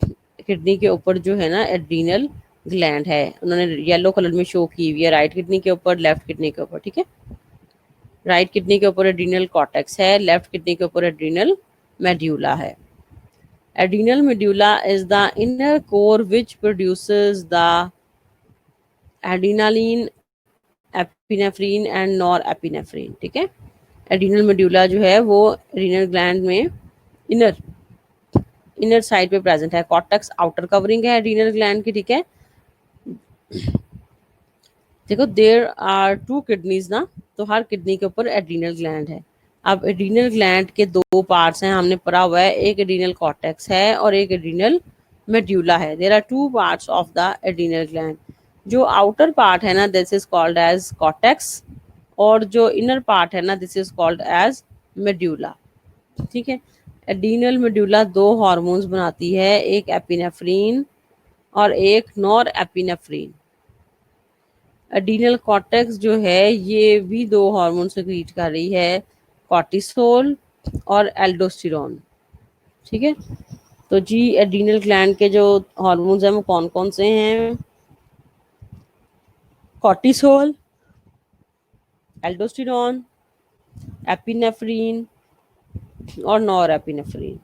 किडनी के ऊपर जो है ना एड्रीनल ग्लैंड है, उन्होंने येलो कलर में शो की हुई है, राइट किडनी के ऊपर, लेफ्ट किडनी के ऊपर, ठीक है। राइट किडनी के ऊपर एड्रीनल कॉर्टेक्स है, लेफ्ट किडनी के ऊपर एड्रीनल मेड्यूला है। Adrenal medulla is the inner core which produces the adrenaline, epinephrine and nor epinephrine, ठीक है। एड्रीनल मेड्यूला जो है वो एड्रीनल ग्लैंड में इनर इनर साइड पे प्रेजेंट है। कॉर्टेक्स आउटर कवरिंग है एड्रीनल ग्लैंड की, ठीक है। देखो देयर आर टू किडनीज ना, तो हर किडनी के ऊपर एड्रीनल ग्लैंड है। अब एड्रीनल ग्लैंड के दो पार्ट्स हैं, हमने पढ़ा हुआ है, एक एड्रीनल कॉर्टेक्स है और एक एड्रीनल मेड्यूला है। There are two parts of the adrenal gland. जो आउटर पार्ट है ना, this is called as cortex, और जो इनर पार्ट है ना, this is called as medulla, ठीक है। एड्रीनल मेड्यूला दो हार्मोन्स बनाती है, एक एपिनेफ्रीन और एक नॉर एपिनेफ्रीन। एड्रीनल कॉर्टेक्स जो है ये भी दो हार्मोन सेक्रीट कर रही है, कॉर्टिसोल और एल्डोस्टेरोन, ठीक है। तो जी एड्रीनल ग्लैंड के जो हार्मोन्स हैं वो कौन कौन से हैं? कॉर्टिसोल, एल्डोस्टेरोन, एपिनेफ्रीन और nor epinephrine.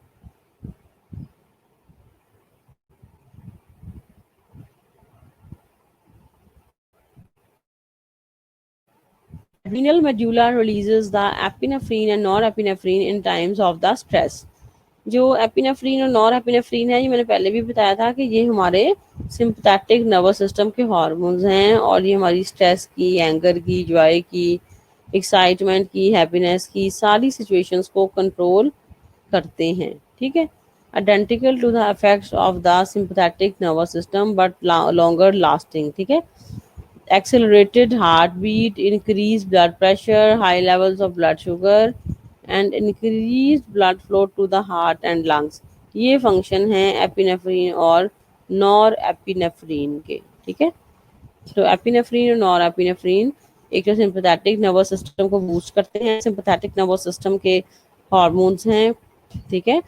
Adrenal medulla releases the epinephrine and norepinephrine in times of the stress. जो एपिनेफ्रीन और नॉर एपिनेफ्रीन है, ये मैंने पहले भी बताया था कि ये हमारे सिंपैथेटिक नर्वस सिस्टम के हार्मोन्स हैं, और ये हमारी स्ट्रेस की, एंगर की, जॉय की, एक्साइटमेंट की, हैप्पीनेस की सारी सिचुएशंस को कंट्रोल करते हैं, ठीक है। Identical to the effects of the sympathetic nervous system but longer lasting, ठीक है। Accelerated heartbeat, increased blood pressure, high levels of blood sugar and increased blood flow to the heart and lungs, ये function है epinephrine और nor epinephrine के, ठीक है। तो epinephrine और नॉर एपिनेफ्रीन एक तो सिंपैथेटिक नर्वस सिस्टम को बूस्ट करते हैं, सिंपैथेटिक नर्वस सिस्टम के हार्मोन्स हैं, ठीक है।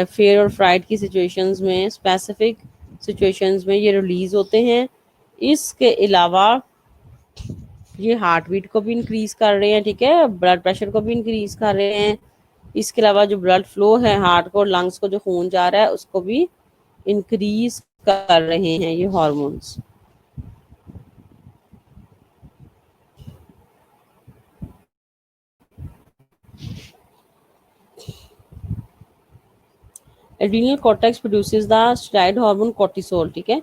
फेयर और फ्राइड की सिचुएशंस में, स्पेसिफिक सिचुएशंस में ये रिलीज होते हैं। इसके अलावा ये हार्ट बीट को भी इंक्रीज कर रहे हैं, ठीक है, ब्लड प्रेशर को भी इंक्रीज कर रहे हैं। इसके अलावा जो ब्लड फ्लो है हार्ट को, लंग्स को जो खून जा रहा है उसको भी इंक्रीज कर रहे हैं ये hormones. Adrenal cortex produces the steroid hormone cortisol, ठीक है।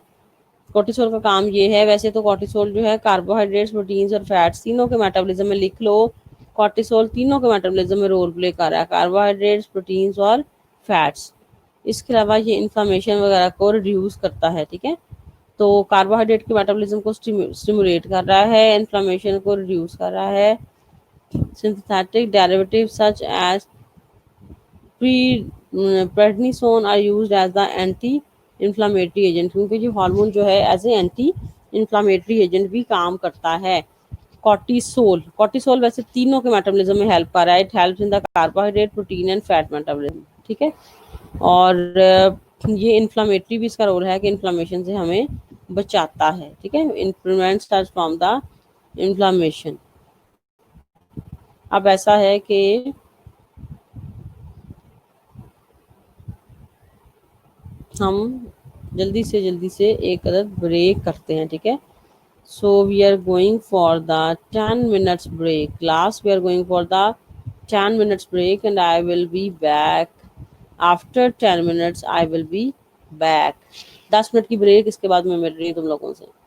कॉर्टिसोल का काम ये है, वैसे तो कॉर्टिसोल जो है कार्बोहाइड्रेट्स, प्रोटीन्स और फैट्स तीनों के मेटाबॉलिज्म में, लिख लो, कॉर्टिसोल तीनों के मेटाबॉलिज्म में रोल प्ले कर रहा है, कार्बोहाइड्रेट्स, प्रोटीन्स और फैट्स। इसके अलावा ये इन्फ्लामेशन वगैरह को रिड्यूस करता है, ठीक है। तो कार्बोहाइड्रेट के मेटाबॉलिज्म को स्टिमुलेट कर रहा है, इन्फ्लामेशन को रिड्यूस कर रहा है। Synthetic derivative such as prednisone are used as the anti inflammatory agent, क्योंकि जो हार्मोन जो है as a anti inflammatory agent भी काम करता है। कॉर्टिसोल, कॉर्टिसोल वैसे तीनों के मेटाबॉलिज्म में हेल्प कर रहा है, it helps in the carbohydrate, protein and fat metabolism, ठीक है। और ये इन्फ्लामेटरी भी इसका रोल है कि इन्फ्लामेशन से हमें बचाता है, ठीक है। Improvement start from the inflammation. अब ऐसा है कि हम जल्दी से एक अदद ब्रेक करते हैं, ठीक है। So we are going for the 10 minutes break, class we are going for the 10 minutes break and I will be back after 10 minutes, I will be back। 10 minute की ब्रेक, इसके बाद मैं मिल रही हूँ तुम लोगों से।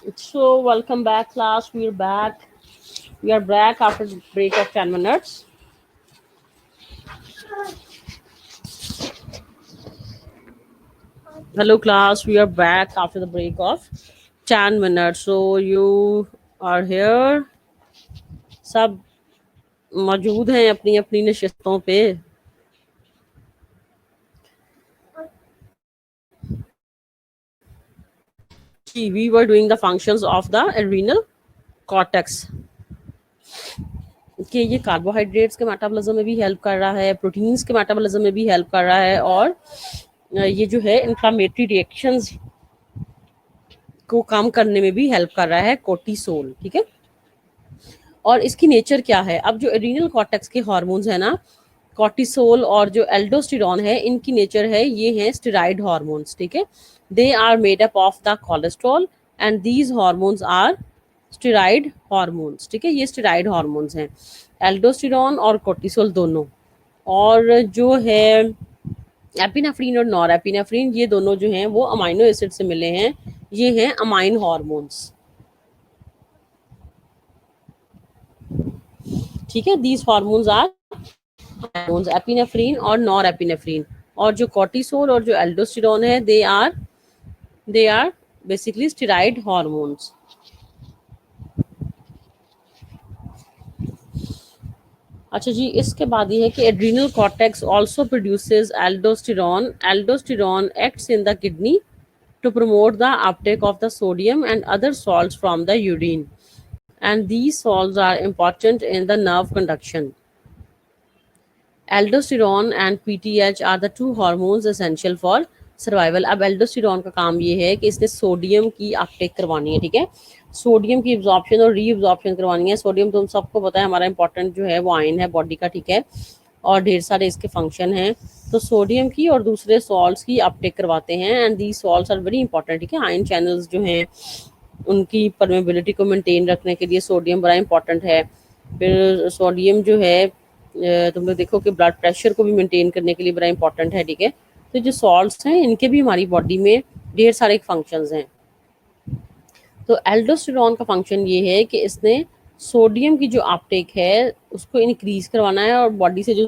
So welcome back, class. We're back. We are back after the break of 10 minutes. Hello, class. We are back after the break of 10 minutes. So you are here. सब मौजूद हैं अपनी अपनी नशिस्तों पे. We were doing the functions of the adrenal cortex. कि ये carbohydrates के metabolism में भी हेल्प कर रहा है, प्रोटीन्स के मेटाबॉलिज्म में भी हेल्प कर रहा है, और ये जो है इन्फ्लामेटरी रिएक्शंस को कम करने में भी हेल्प कर रहा है कोर्टिसोल. ठीक है. और इसकी नेचर क्या है? अब जो एड्रीनल कॉर्टेक्स के हार्मोन्स है ना, कॉर्टिसोल और जो एल्डोस्टेरॉन है, इनकी नेचर है ये हैं स्टेरॉइड हार्मोन्स. ठीक है. They are made up of the cholesterol and these hormones are steroid hormones. ठीक है. ये स्टेरॉइड हार्मोन्स हैं, एल्डोस्टेरॉन और कोर्टिसोल दोनों. और जो है एपिनेफ्रीन और नॉर एपिनेफ्रीन, ये दोनों जो हैं वो अमाइनो एसिड से मिले हैं. ये हैं अमाइन हार्मोन्स. ठीक है. These hormones are hormones, epinephrine और नॉर एपिनेफ्रीन. और जो कॉर्टिसोल और जो एल्डोस्टेरॉन है, they are basically steroid hormones. अच्छा जी, इसके बाद ये है कि adrenal cortex also produces aldosterone. Aldosterone acts in the kidney to promote the uptake of the sodium and other salts from the urine, and these salts are important in the nerve conduction. Aldosterone and PTH are the two hormones essential for survival. अब aldosterone का काम ये है कि इसने sodium की Uptake करवानी है. ठीक है. सोडियम की एब्जॉर्प्शन और री एब्जॉर्प्शन करवानी है. सोडियम तुम सबको पता है हमारा इंपॉर्टेंट जो है वो आयन है बॉडी का. ठीक है. और ढेर सारे इसके फंक्शन हैं. तो सोडियम की और दूसरे सॉल्ट्स की अपटेक करवाते हैं, and the salts are very important. ठीक है. आयन चैनल्स जो हैं उनकी परमेबिलिटी को मेंटेन रखने के लिए सोडियम बड़ा इंपॉर्टेंट है. फिर सोडियम जो है तुम लोग देखो कि ब्लड प्रेशर को भी मेंटेन करने के लिए बड़ा इंपॉर्टेंट है. ठीक है. तो जो सॉल्ट्स हैं इनके भी हमारी बॉडी में ढेर सारे फंक्शंस हैं. तो एल्डोस्टेरॉन का फंक्शन ये है कि इसने सोडियम की जो अपटेक है उसको इंक्रीज करवाना है, और बॉडी से जो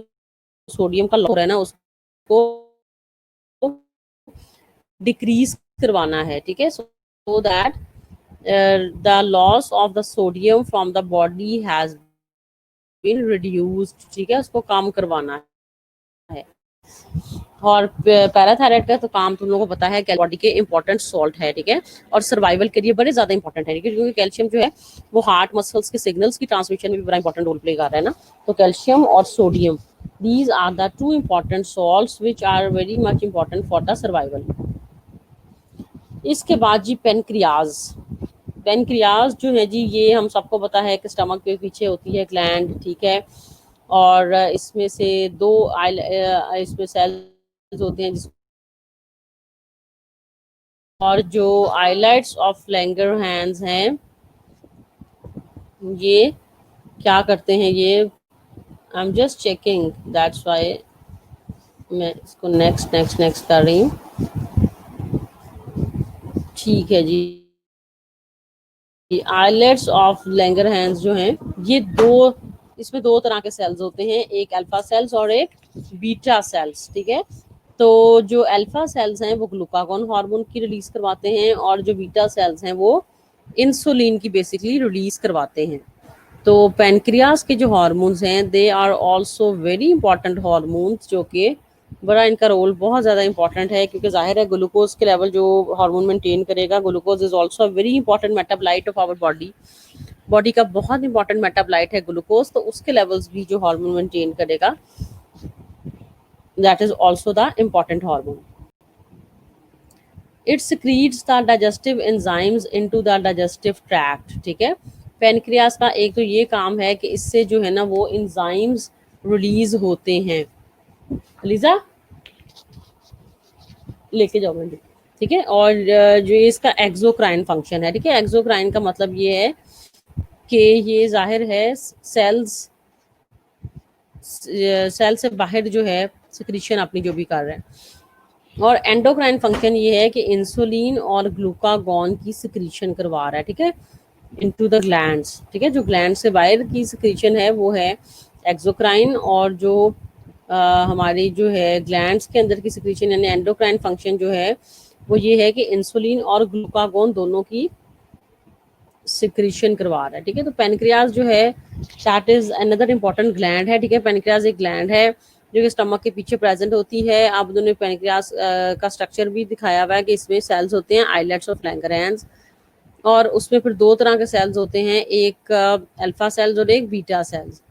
सोडियम का लॉस है ना उसको डिक्रीज करवाना है. ठीक है. So that the loss of the sodium from the body has been reduced. ठीक है. उसको कम करवाना है. और पैराथायराइड का तो काम तुम लोगों को पता है कि बॉडी के इंपॉर्टेंट सॉल्ट है. ठीक है. और सर्वाइवल के लिए बड़े ज्यादा इंपॉर्टेंट है. ठीक है. क्योंकि कैल्शियम जो है वो हार्ट मसल्स के सिग्नल्स की ट्रांसमिशन में भी बड़ा इंपॉर्टेंट रोल प्ले कर रहा है ना. तो कैल्शियम और sodium, these are the two important salts which are very much important for the survival. इसके बाद जी पेनक्रियाज. पेनक्रियाज जो है जी ये हम सबको पता है कि स्टमक के पीछे होती है ग्लैंड. ठीक है. और इसमें से दो इसमें सेल्स होते हैं और जो आइलाइट्स ऑफ लैंगरहैंस हैं ये क्या करते हैं, ये I am just checking, that's why मैं इसको नेक्स्ट नेक्स्ट नेक्स्ट कर रही हूँ. ठीक है जी. आइलेट्स ऑफ लैंगरहैंस जो हैं ये इसमें दो तरह के सेल्स होते हैं, एक अल्फा सेल्स और एक बीटा सेल्स. ठीक है. तो जो अल्फा सेल्स हैं वो ग्लूकागॉन हार्मोन की रिलीज करवाते हैं, और जो बीटा सेल्स हैं वो इंसुलिन की बेसिकली रिलीज करवाते हैं. तो पेनक्रियास के जो हार्मोन्स हैं they are also very important hormones, जो कि बड़ा इनका रोल बहुत ज़्यादा इंपॉर्टेंट है. क्योंकि जाहिर है ग्लूकोज के लेवल जो हार्मोन मेंटेन करेगा, glucose is also very important metabolite of our body का बहुत इंपॉर्टेंट मेटाबोलाइट है ग्लूकोज. तो उसके लेवल्स भी जो हार्मोन मेंटेन करेगा that is also the important hormone. It secretes the digestive enzymes into the digestive tract. ठीक है. पेनक्रियास का एक तो ये काम है कि इससे जो है ना वो एंजाइम्स रिलीज होते हैं. लीजा लेके जाओ मैं. ठीक है. और जो इसका एक्सोक्राइन फंक्शन है. ठीक है. एक्सोक्राइन का मतलब ये है कि ये जाहिर है सेल से बाहर जो है सिक्रीशन अपनी जो भी कर रहे हैं और एंडोक्राइन फंक्शन ये है कि इंसुलिन और ग्लूकागॉन की सिक्रीशन करवा रहा है, ठीक है, इनटू द ग्लैंड्स, ठीक है। जो ग्लैंड से बाहर की सिक्रीशन है वो है एक्सोक्राइन, और जो हमारी जो है ग्लैंड्स के अंदर की सिक्रीशन यानी एंडोक्राइन फंक्शन जो है वो ये है कि इंसुलिन और ग्लूकागॉन दोनों की सिक्रीशन करवा रहा है, ठीक है। तो पेनक्रियाज जो है that is another important gland है, ठीक है। पेनक्रियाज एक ग्लैंड है जो कि स्टमक के पीछे प्रेजेंट होती है। आप दोनों पेनक्रियाज का स्ट्रक्चर भी दिखाया हुआ है कि इसमें सेल्स होते हैं आइलेट्स और फ्लैंगरहैंस, और उसमें फिर दो तरह के सेल्स होते हैं, एक अल्फा सेल्स और एक बीटा सेल्स।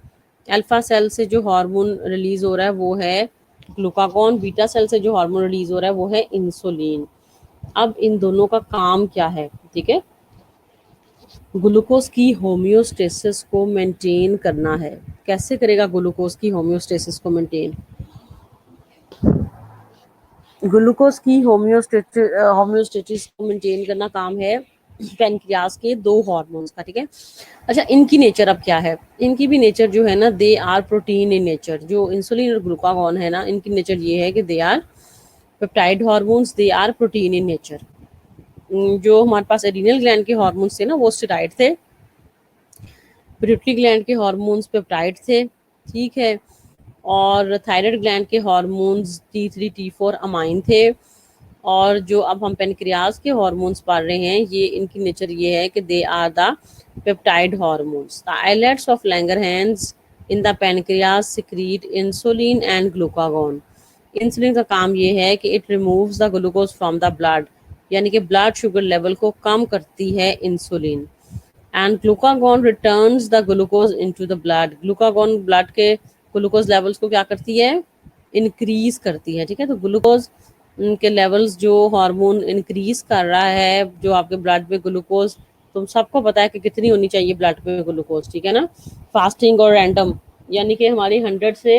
अल्फा सेल से जो हार्मोन रिलीज हो रहा है वो है ग्लूकागॉन, बीटा सेल से जो हार्मोन रिलीज हो रहा है वो है इंसुलिन। अब इन दोनों का काम क्या है, ठीक है, ग्लूकोज की होम्योस्टेसिस को मेंटेन करना है। कैसे करेगा ग्लूकोज की होम्योस्टेसिस को मेंटेन? ग्लूकोज की होम्योस्टेसिस को मेंटेन करना काम है पेनक्रियास के दो हार्मोन्स का, ठीक है। अच्छा, इनकी नेचर अब क्या है? इनकी भी नेचर जो है ना, they are protein in nature. जो इंसुलिन और ग्लूकागॉन है ना, इनकी नेचर ये है कि they are peptide hormones, they are protein in nature. जो हमारे पास एड्रिनल ग्लैंड के हार्मोन्स थे ना वो स्टेरॉइड थे, पिट्यूटरी ग्लैंड के हार्मोन्स पेप्टाइड थे, ठीक है, और थायराइड ग्लैंड के हार्मोन्स T3 T4 अमाइन थे। और जो अब हम पेनक्रियाज के हार्मोन्स पढ़ रहे हैं ये इनकी नेचर ये है कि they are the peptide hormones. The islets of Langerhans in the pancreas secrete insulin and glucagon. Insulin का काम ये है कि it removes the glucose from the blood, यानी कि ब्लड शुगर लेवल को कम करती है insulin. And glucagon returns the glucose into the blood. Glucagon blood के ग्लूकोज लेवल्स को क्या करती है? इंक्रीज करती है, ठीक है। तो ग्लूकोज के लेवल्स जो हार्मोन इंक्रीज कर रहा है जो आपके ब्लड में ग्लूकोज, तुम सबको पता है कि कितनी होनी चाहिए ब्लड में ग्लूकोज, ठीक है ना, फास्टिंग और रैंडम, यानी कि हमारी 100 से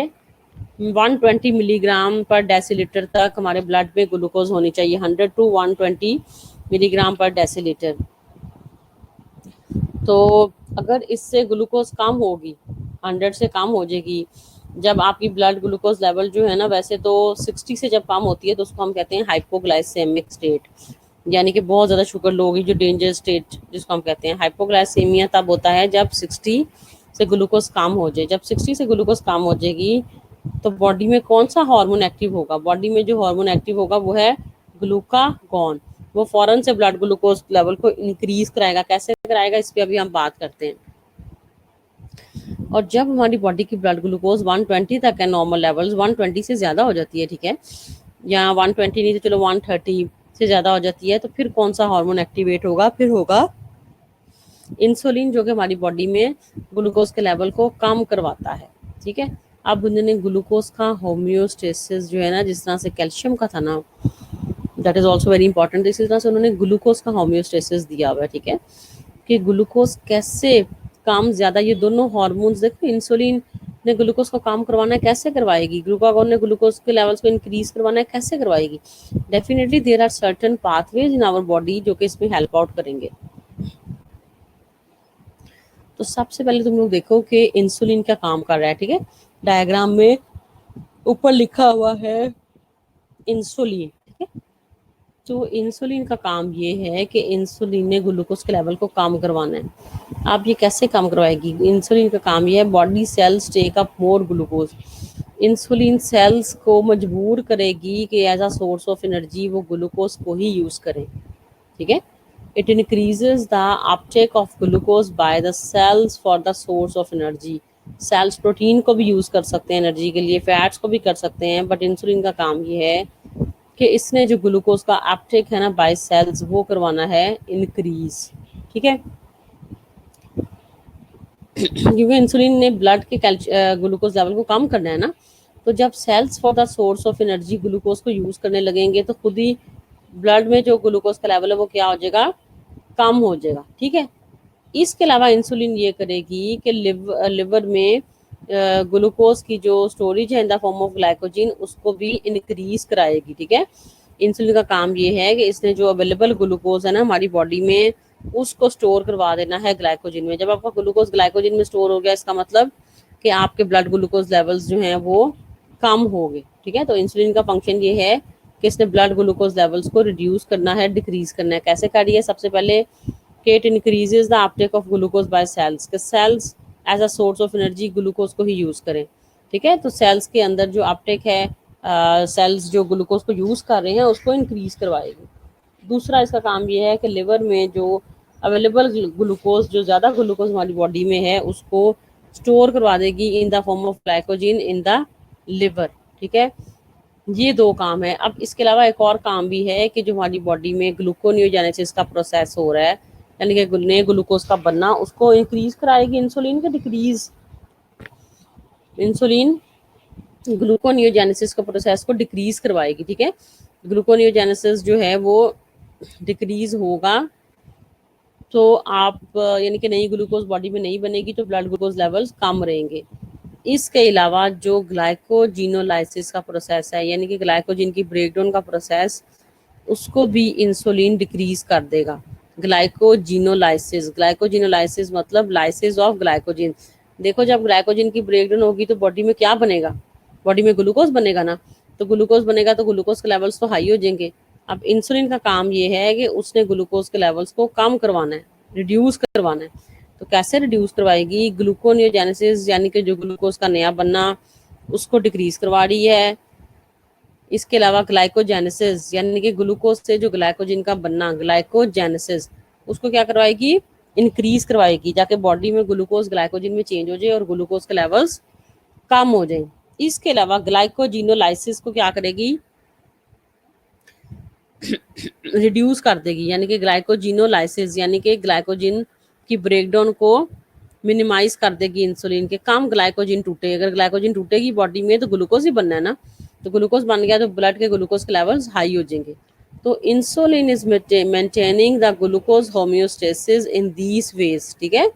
120 मिलीग्राम पर डेसीलीटर तक हमारे ब्लड में ग्लूकोज होनी चाहिए, 100 टू 120 मिलीग्राम पर डेसीलीटर। तो अगर इससे ग्लूकोज कम होगी, 100 से कम हो जाएगी, जब आपकी ब्लड ग्लूकोज लेवल जो है ना, वैसे तो 60 से जब कम होती है तो उसको हम कहते हैं हाइपोग्लाइसेमिक स्टेट, यानी कि बहुत ज़्यादा शुगर लो होगी, जो डेंजर स्टेट जिसको हम कहते हैं। हाइपोग्लाइसेमिया तब होता है जब 60 से ग्लूकोज कम हो जाए। जब 60 से ग्लूकोज कम हो जाएगी तो बॉडी में कौन सा हार्मोन एक्टिव होगा? बॉडी में जो हार्मोन एक्टिव होगा वो है ग्लूकागॉन। वो फौरन से ब्लड ग्लूकोज लेवल को इंक्रीज कराएगा। कैसे कराएगा इस पे अभी हम बात करते हैं। और जब हमारी बॉडी की ब्लड ग्लूकोज 120 तक है, नॉर्मल लेवल्स 120 से ज़्यादा हो जाती है, ठीक है, या 120 नहीं तो चलो 130 से ज़्यादा हो जाती है, तो फिर कौन सा हार्मोन एक्टिवेट होगा? फिर होगा इंसुलिन, जो कि हमारी बॉडी में ग्लूकोज के लेवल को कम करवाता है, ठीक है। अब उन्होंने ग्लूकोज का होम्योस्टेसिस जो है ना, जिस तरह से कैल्शियम का था ना, that is also very important, इसी तरह से उन्होंने ग्लूकोज का होम्योस्टेसिस दिया हुआ है, ठीक है, कि ग्लूकोज कैसे काम ज्यादा, ये दोनों हार्मोन्स देखो, इंसुलिन ने ग्लूकोज को काम करवाना है, कैसे करवाएगी? ग्लूकागॉन ने ग्लूकोज के लेवल्स को इंक्रीज करवाना है, कैसे करवाएगी? Definitely there are certain pathways in our body जो कि इसमें हेल्प आउट करेंगे। तो सबसे पहले तुम लोग देखो कि इंसुलिन क्या काम कर रहा है, ठीक है। डायग्राम में ऊपर लिखा हुआ है इंसुलिन, ठीक है। तो इंसुलिन का काम ये है कि इंसुलिन ने ग्लूकोज के लेवल को कम करवाना है। आप ये कैसे कम करवाएगी? इंसुलिन का काम ये है, body cells take up more glucose. Insulin cells को मजबूर करेगी कि as a source of energy वो ग्लूकोज को ही यूज करें, ठीक है। It increases the uptake of glucose by the cells for the source of energy. Cells protein को भी यूज कर सकते हैं एनर्जी के लिए, फैट्स को भी कर सकते हैं, बट इंसुलिन का काम ये है कि इसने जो ग्लूकोज का अपटेक है ना बाय सेल्स वो करवाना है इंक्रीज, ठीक है। क्योंकि इंसुलिन ने ब्लड के ग्लूकोज लेवल को कम करना है ना, तो जब cells for the source of energy glucose को यूज करने लगेंगे तो खुद ही ब्लड में जो ग्लूकोज का लेवल है वो क्या हो जाएगा? कम हो जाएगा, ठीक है। इसके अलावा इंसुलिन ये करेगी कि लिवर में ग्लूकोज की जो स्टोरेज है इन द फॉर्म ऑफ ग्लाइकोजिन उसको भी इंक्रीज कराएगी, ठीक है। इंसुलिन का काम ये है कि इसने जो अवेलेबल ग्लूकोज है ना हमारी बॉडी में उसको स्टोर करवा देना है ग्लाइकोजिन में। जब आपका ग्लूकोज ग्लाइकोजिन में स्टोर हो गया इसका मतलब कि आपके ब्लड ग्लूकोज लेवल्स जो हैं वो कम हो गए, ठीक है। तो इंसुलिन का फंक्शन ये है कि इसने ब्लड ग्लूकोज लेवल्स को रिड्यूस करना है, डिक्रीज करना है। कैसे करिए? सबसे पहले कि it increases the uptake of glucose by cells, के cells as a source of energy glucose को ही यूज करें। ठीक है, तो सेल्स के अंदर जो अपटेक है, सेल्स जो ग्लूकोज को यूज कर रहे हैं उसको इंक्रीज करवाएगी। दूसरा इसका काम ये है कि लिवर में जो अवेलेबल ग्लूकोज, जो ज़्यादा ग्लूकोज हमारी बॉडी में है, उसको स्टोर करवा देगी इन the form of glycogen in the liver. ठीक है, ये दो काम है। अब इसके अलावा एक और काम भी है कि जो हमारी बॉडी में ग्लूकोनियोजेनेसिस का प्रोसेस हो रहा है, यानी कि नए ग्लूकोज का बनना, उसको इंक्रीज कराएगी इंसुलिन का डिक्रीज। इंसुलिन ग्लूकोनियोजेनेसिस का प्रोसेस को डिक्रीज करवाएगी। ठीक है, ग्लूकोनियोजेनेसिस जो है वो डिक्रीज होगा तो आप यानी कि नई ग्लूकोज बॉडी में नहीं बनेगी तो ब्लड ग्लूकोज लेवल्स कम रहेंगे। इसके अलावा जो ग्लाइकोजिनोलाइसिस का प्रोसेस है, यानी कि ग्लाइकोजिन की ब्रेकडाउन का प्रोसेस, उसको भी इंसुलिन डिक्रीज कर देगा। ग्लाइकोजिनोलाइसिस, ग्लाइकोजिनोलाइसिस मतलब लाइसिस ऑफ ग्लाइकोजिन। देखो, जब ग्लाइकोजिन की ब्रेकडाउन होगी तो बॉडी में क्या बनेगा? बॉडी में ग्लूकोज बनेगा ना, तो ग्लूकोज बनेगा तो ग्लूकोज के लेवल्स तो हाई हो जाएंगे। अब इंसुलिन का काम ये है कि उसने ग्लूकोज के लेवल्स को कम करवाना है, रिड्यूस करवाना है। तो कैसे रिड्यूस करवाएगी? ग्लूकोनियोजेनेसिस यानी कि जो ग्लूकोज का नया बनना, उसको डिक्रीज करवा रही है। इसके अलावा ग्लाइकोजेनेसिस यानी कि ग्लूकोज से जो ग्लाइकोजिन का बनना, ग्लाइकोजेनेसिस, उसको क्या करवाएगी? इंक्रीज करवाएगी, जाके बॉडी में ग्लूकोज ग्लाइकोजिन में चेंज हो जाए और ग्लूकोज के लेवल्स कम हो जाए। इसके अलावा ग्लाइकोजिनोलाइसिस को क्या करेगी? रिड्यूस कर देगी, यानी कि ग्लाइकोजिनोलाइसिस यानी कि ग्लाइकोजिन की ब्रेकडाउन को मिनिमाइज कर देगी इंसुलिन के। कम ग्लाइकोजिन टूटे, अगर ग्लाइकोजिन टूटेगी बॉडी में तो ग्लूकोज ही बनना है ना, तो ग्लूकोज बन गया तो ब्लड के ग्लूकोज के लेवल्स हाई हो जाएंगे। तो insulin is maintaining the glucose homeostasis in these ways. ठीक है,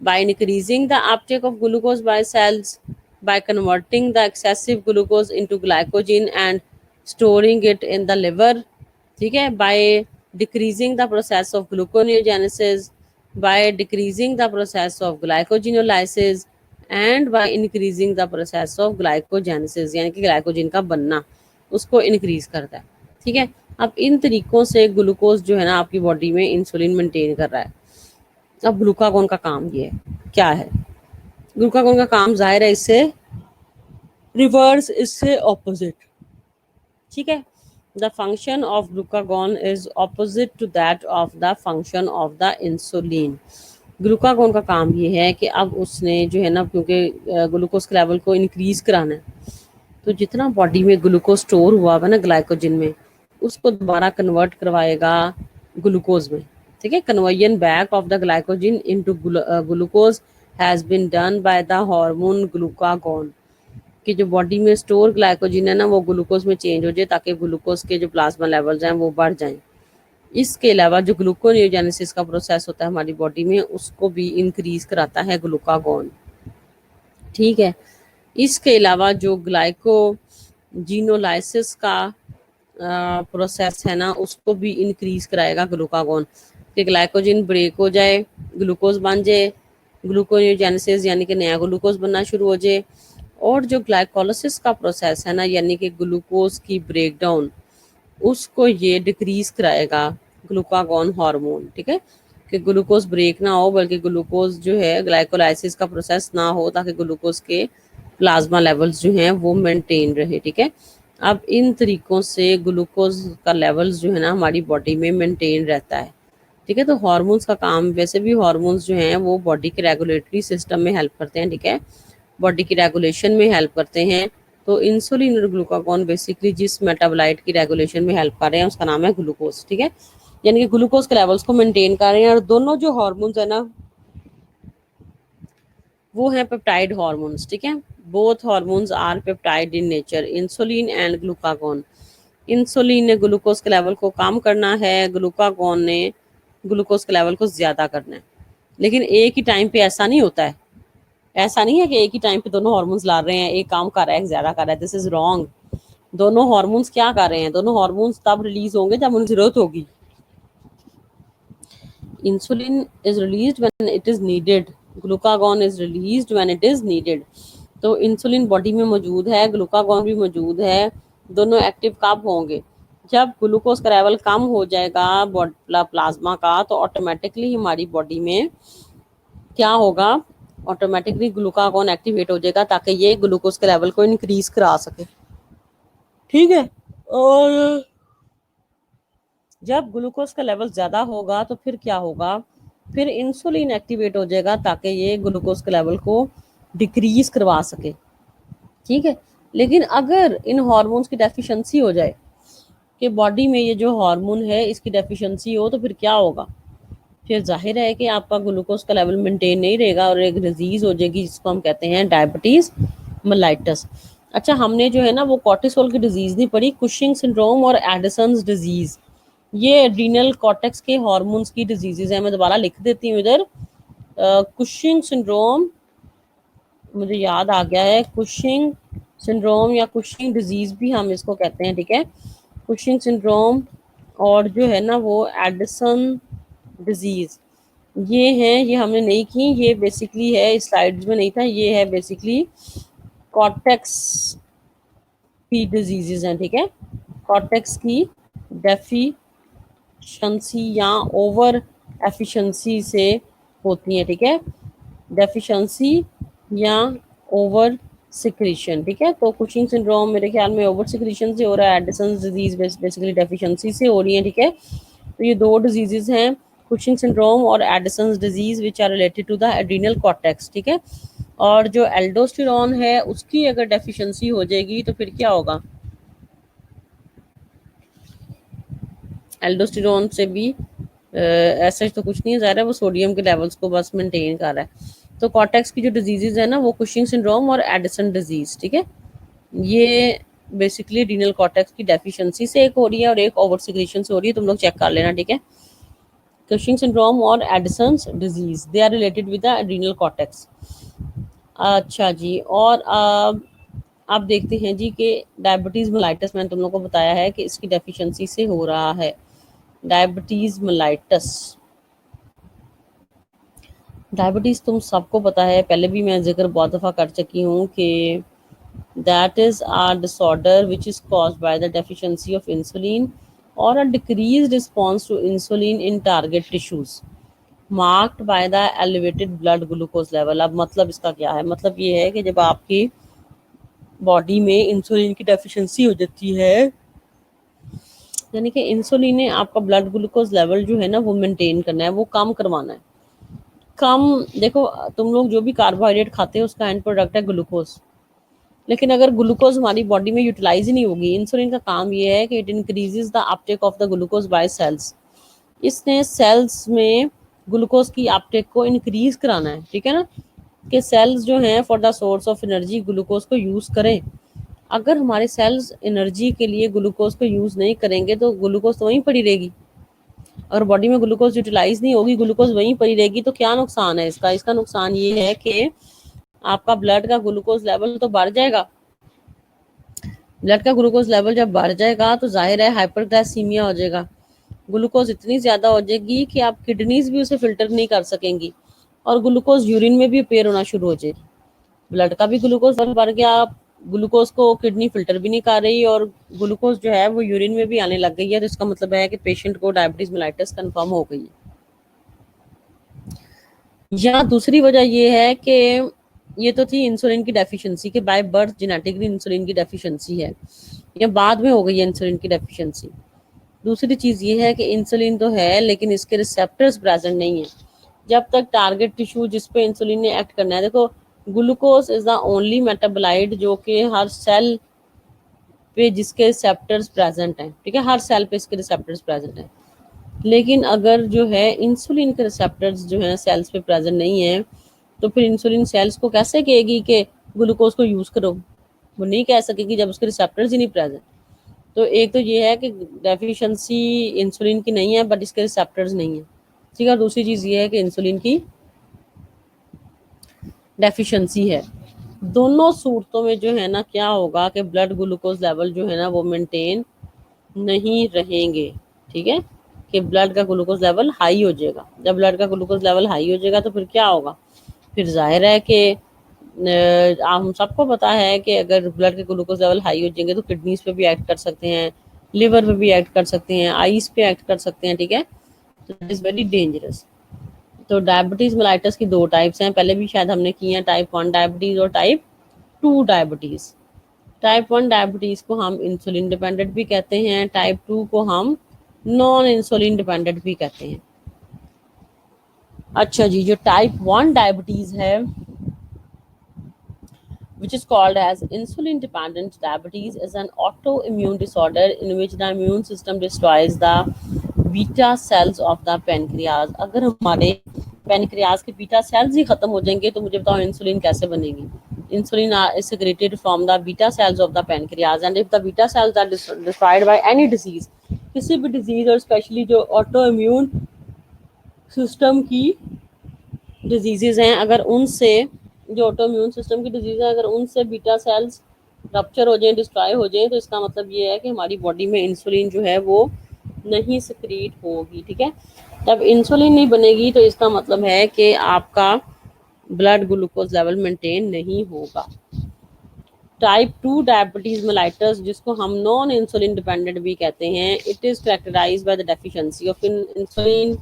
by increasing the uptake of glucose by cells, by converting the excessive glucose into glycogen and storing it in the liver। ठीक है, by decreasing the process of gluconeogenesis, by decreasing the process of glycogenolysis and by increasing the process of glycogenesis, यानी कि glycogen का बनना, उसको increase करता है। ठीक है, अब इन तरीकों से ग्लूकोज जो है ना आपकी बॉडी में इंसुलिन मेंटेन कर रहा है। अब ग्लूकागोन का काम ये है, क्या है? ग्लूकागोन का काम जाहिर है इससे रिवर्स, इससे ऑपोजिट। ठीक है, the function of glucagon is opposite to that of the function of the insulin. Glucagon का काम ये है कि अब उसने जो है ना, क्योंकि ग्लूकोज के लेवल को इंक्रीज कराना है, तो जितना बॉडी में ग्लूकोज स्टोर हुआ है ना ग्लाइकोजिन में, उसको दोबारा कन्वर्ट करवाएगा ग्लूकोज में। ठीक है, conversion back of the glycogen into glucose has been done by the hormone glucagon, कि जो बॉडी में स्टोर ग्लाइकोजिन है ना वो ग्लूकोज में चेंज हो जाए ताकि ग्लूकोज के जो प्लाज्मा लेवल्स हैं वो बढ़ जाएं। इसके अलावा जो ग्लूकोनियोजेनेसिस का प्रोसेस होता है हमारी बॉडी में, उसको भी इंक्रीज कराता है ग्लूकागोन। ठीक है, इसके अलावा जो ग्लाइकोजिनोलाइसिस का प्रोसेस है ना, उसको भी इंक्रीज कराएगा ग्लूकागोन, कि ग्लाइकोजिन ब्रेक हो जाए, ग्लूकोज बन जाए, ग्लूकोनियोजेनेसिस यानी कि नया ग्लूकोज बनना शुरू हो जाए। और जो ग्लाइकोलिसिस का प्रोसेस है ना, यानी कि ग्लूकोज की ब्रेकडाउन, उसको ये डिक्रीज कराएगा ग्लूकागोन हार्मोन। ठीक है, कि ग्लूकोज ब्रेक ना हो बल्कि ग्लूकोज जो है ग्लाइकोलाइसिस का प्रोसेस ना हो, ताकि ग्लूकोज के प्लाज्मा लेवल्स जो हैं वो मेंटेन रहे। ठीक है, अब इन तरीकों से ग्लूकोज का लेवल्स जो है ना हमारी बॉडी में मेंटेन रहता है। ठीक है, तो हार्मोन्स का काम, वैसे भी हार्मोन्स जो हैं वो बॉडी के रेगुलेटरी सिस्टम में हेल्प करते हैं। ठीक है, बॉडी की रेगुलेशन में हेल्प करते हैं। तो इंसुलिन और ग्लूकागोन बेसिकली जिस मेटाबोलाइट की रेगुलेशन में हेल्प कर रहे हैं उसका नाम है ग्लूकोज। ठीक है, यानी कि ग्लूकोज के लेवल्स को मेंटेन कर रहे हैं। और दोनों जो हार्मोन्स है ना वो है पेप्टाइड हार्मोन्स। ठीक है, both hormones are peptide in nature, insulin and glucagon. Insulin ने ग्लूकोज के लेवल को कम करना है, ग्लूकागोन ने ग्लूकोज के लेवल को ज्यादा करना है। लेकिन एक ही टाइम पे ऐसा नहीं होता है, ऐसा नहीं है कि एक ही टाइम पे दोनों हार्मोन्स ला रहे हैं, एक काम कर रहा है एक ज्यादा कर रहा है। This is wrong. दोनों हार्मोन्स क्या कर रहे हैं? दोनों हार्मोन्स तब रिलीज होंगे जब उन्हें जरूरत होगी। Insulin is released when it is needed, glucagon is released when it is needed. तो इंसुलिन बॉडी में मौजूद है, ग्लूकागोन भी मौजूद है, दोनों एक्टिव कब होंगे? जब ग्लूकोज का लेवल कम हो जाएगा प्लाज्मा का, तो ऑटोमेटिकली हमारी बॉडी में क्या होगा, ऑटोमेटिकली ग्लूकागोन एक्टिवेट हो जाएगा ताकि ये ग्लूकोज के लेवल को इंक्रीज करा सके। ठीक है। और जब ग्लूकोज का लेवल ज्यादा होगा तो फिर क्या होगा, फिर इंसुलिन एक्टिवेट हो जाएगा ताकि ये ग्लूकोज के लेवल को डिक्रीज करवा सके। ठीक है। लेकिन अगर इन हार्मोन्स की डेफिशिएंसी हो जाए, कि बॉडी में ये जो हार्मोन है इसकी डेफिशिएंसी हो, तो फिर क्या होगा, फिर जाहिर है कि आपका ग्लूकोज का लेवल मेंटेन नहीं रहेगा और एक डिजीज हो जाएगी जिसको हम कहते हैं डायबिटीज मेलाइटस। अच्छा, हमने जो है ना वो कॉर्टिसोल की डिजीज नहीं पढ़ी, कुशिंग सिंड्रोम और एडिसन्स डिजीज, ये एड्रीनल कॉर्टेक्स के हार्मोन्स की डिजीजेज है। मैं दोबारा लिख देती हूँ इधर, कुशिंग सिंड्रोम, मुझे याद आ गया है, कुशिंग सिंड्रोम या कुशिंग डिजीज भी हम इसको कहते हैं। ठीक है, कुशिंग सिंड्रोम और जो है ना वो एडिसन डिजीज, ये है, ये हमने नहीं की, ये बेसिकली है, इस स्लाइड्स में नहीं था, ये है बेसिकली कॉर्टेक्स की डिजीजेज हैं। ठीक है, कॉर्टेक्स की डेफिशिएंसी या ओवर एफिशिएंसी से होती है। ठीक है, डेफिशिएंसी या ओवर सिक्रीशन। ठीक है, तो कुशिंग सिंड्रोम मेरे ख्याल में ओवर सिक्रीशन से हो रहा है, एडिसन डिजीज बेसिकली डेफिशिएंसी से हो रही है। ठीक है, तो ये दो डिजीजेस हैं, कुशिंग सिंड्रोम और Addison disease, which are related to the adrenal cortex. ठीक है, और जो एल्डोस्टेरोन है उसकी अगर डेफिशिएंसी हो जाएगी तो फिर क्या होगा, एल्डोस्टेरोन से भी ऐसा तो कुछ नहीं है, ज़्यादा वो सोडियम के लेवल्स को बस मेंटेन कर रहा है। तो कॉर्टेक्स की जो डिजीजेज है ना वो कुशिंग सिंड्रोम और एडिसन डिजीज। ठीक है, ये बेसिकली रीनल कॉर्टेक्स की डेफिशिएंसी से एक हो रही है और एक ओवर सिक्रीशन से हो रही है, तुम लोग चेक कर लेना। ठीक है, कुशिंग सिंड्रोम और Addison's disease, they are related with the adrenal cortex. अच्छा जी, और अब देखते हैं जी कि डायबिटीज मेलाइटस, मैंने तुम लोग को बताया है कि इसकी डेफिशिएंसी से हो रहा है डायबिटीज मेलाइटस। डायबिटीज तुम सबको पता है, पहले भी मैं जिक्र बहुत दफ़ा कर चुकी हूँ कि that is a disorder which is caused by the deficiency of insulin और a decrease response to insulin in target tissues marked by the elevated blood glucose level. अब मतलब इसका क्या है, मतलब ये है कि जब आपकी बॉडी में इंसुलिन की डेफिशिएंसी हो जाती है, यानी कि इंसुलिन ने आपका ब्लड ग्लूकोज लेवल जो है ना वो मेंटेन करना है, वो कम करवाना है। कम, देखो तुम लोग जो भी कार्बोहाइड्रेट खाते हो उसका एंड प्रोडक्ट है ग्लूकोज, लेकिन अगर ग्लूकोज हमारी बॉडी में यूटिलाइज ही नहीं होगी, इंसुलिन का काम ये है कि it increases the uptake of the glucose by cells, इसने सेल्स में ग्लूकोज की अपटेक को इंक्रीज कराना है। ठीक है ना, कि सेल्स जो हैं for the source of energy glucose को यूज करें। अगर हमारे सेल्स एनर्जी के लिए ग्लूकोज को यूज नहीं करेंगे तो ग्लूकोज तो वहीं पड़ी रहेगी, अगर बॉडी में ग्लूकोज यूटिलाइज नहीं होगी, ग्लूकोज वहीं पड़ी रहेगी, तो क्या नुकसान है इसका, इसका नुकसान ये है कि आपका ब्लड का ग्लूकोज लेवल तो बढ़ जाएगा। ब्लड का ग्लूकोज लेवल जब बढ़ जाएगा तो जाहिर है हाइपरग्लाइसीमिया हो जाएगा, ग्लूकोज इतनी ज्यादा हो जाएगी कि आप किडनीज भी उसे फिल्टर नहीं कर सकेंगी और ग्लूकोज यूरिन में भी अपेयर होना शुरू हो जाएगी। ब्लड का भी ग्लूकोज बढ़ गया, ग्लूकोज को किडनी फिल्टर भी नहीं कर रही और ग्लूकोज जो है वो यूरिन में भी आने लग गई है, तो इसका मतलब है कि पेशेंट को डायबिटीज मेलाइटस कंफर्म हो गई है। या दूसरी वजह ये है कि ये तो थी इंसुलिन की डेफिशिएंसी के बाय बर्थ जेनेटिकली इंसुलिन की डेफिशिएंसी है, या बाद में हो गई है इंसुलिन की डेफिशिएंसी। दूसरी चीज ये है कि इंसुलिन तो है लेकिन इसके रिसेप्टर्स प्रेजेंट नहीं है। जब तक टारगेट टिश्यू जिस पे इंसुलिन ने एक्ट करना है, देखो glucose is the only metabolite जो कि हर सेल पे जिसके रिसेप्टर्स प्रेजेंट हैं। ठीक है, हर सेल पे इसके रिसेप्टर्स प्रेजेंट हैं, लेकिन अगर जो है इंसुलिन के रिसेप्टर्स जो है सेल्स पे प्रेजेंट नहीं है, तो फिर इंसुलिन सेल्स को कैसे कहेगी कि ग्लूकोज को यूज करो, वो नहीं कह सकेगी जब उसके रिसेप्टर्स ही नहीं प्रेजेंट। तो एक तो ये है कि डेफिशिएंसी इंसुलिन की नहीं है बट इसके रिसेप्टर्स नहीं है। ठीक है, और दूसरी चीज ये है कि इंसुलिन की डेफिशिएंसी है। दोनों सूरतों में जो है ना क्या होगा कि ब्लड ग्लूकोज लेवल जो है ना वो मेंटेन नहीं रहेंगे। ठीक है, कि ब्लड का ग्लूकोज लेवल हाई हो जाएगा। जब ब्लड का ग्लूकोज लेवल हाई हो जाएगा तो फिर क्या होगा, फिर जाहिर है कि हम सबको पता है कि अगर ब्लड के ग्लूकोज लेवल हाई हो जाएंगे तो किडनीज पे भी एक्ट कर सकते हैं, लिवर पे भी एक्ट कर सकते हैं, आईज पे एक्ट कर सकते हैं, ठीक है। तो इट इज़ वेरी डेंजरस। तो डायबिटीज मेलाइटस की दो टाइप्स हैं, पहले भी शायद हमने की हैं, टाइप 1 डायबिटीज और टाइप 2 डायबिटीज। टाइप 1 डायबिटीज को हम इंसुलिन डिपेंडेंट भी कहते हैं, टाइप 2 को हम नॉन इंसुलिन डिपेंडेंट भी कहते हैं। अच्छा जी, जो टाइप 1 डायबिटीज है, which is called as insulin dependent diabetes, is an autoimmune disorder in which the immune system destroys the beta cells of the pancreas। अगर हमारे पेनक्रियाज के बीटा सेल्स ही खत्म हो जाएंगे तो मुझे बताओ इंसुलिन कैसे बनेगी। Insulin is secreted from the beta cells of the pancreas, and if the beta cells are destroyed by any disease, किसी भी डिजीज और स्पेशली जो ऑटो इम्यून सिस्टम की डिजीजेज हैं, अगर उनसे, जो ऑटो इम्यून सिस्टम की डिजीज है, अगर उनसे बीटा सेल्स रप्चर हो जाए, डिस्ट्रॉय हो जाए, तो इसका मतलब ये है कि हमारी बॉडी में इंसुलिन जो है वो नहीं सिक्रीट होगी, ठीक है। जब इंसुलिन नहीं बनेगी तो इसका मतलब है कि आपका ब्लड ग्लूकोज लेवल मेंटेन नहीं होगा। टाइप 2 डायबिटीज मेलाइटस, जिसको हम नॉन इंसुलिन डिपेंडेंट भी कहते हैं, it is characterized by the deficiency of insulin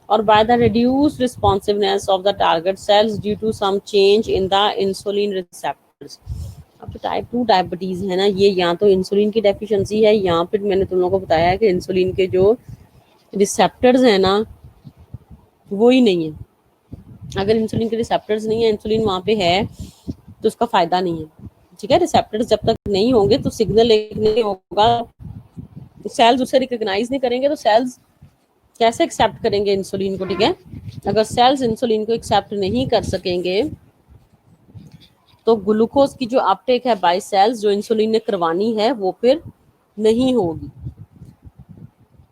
or by the reduced responsiveness of the target cells due to some change in the insulin receptors। अब तो type 2 diabetes है ना, ये या तो इंसुलिन की डेफिशिएंसी है, या फिर मैंने तुम लोगों को बताया है कि इंसुलिन के जो रिसेप्टर्स हैं ना वो ही नहीं है। अगर इंसुलिन के रिसेप्टर्स नहीं है, इंसुलिन वहाँ पे है, तो उसका फायदा नहीं है, ठीक है। रिसेप्टर्स जब तक नहीं होंगे तो सिग्नल एक नहीं होगा, सेल्स उसे रिकॉग्नाइज नहीं करेंगे, तो सेल्स कैसे एक्सेप्ट करेंगे इंसुलिन को, ठीक है। अगर सेल्स इंसुलिन को एक्सेप्ट नहीं कर सकेंगे तो ग्लूकोज की जो अपटेक है बाय सेल्स, जो इंसुलिन ने करवानी है, वो फिर नहीं होगी।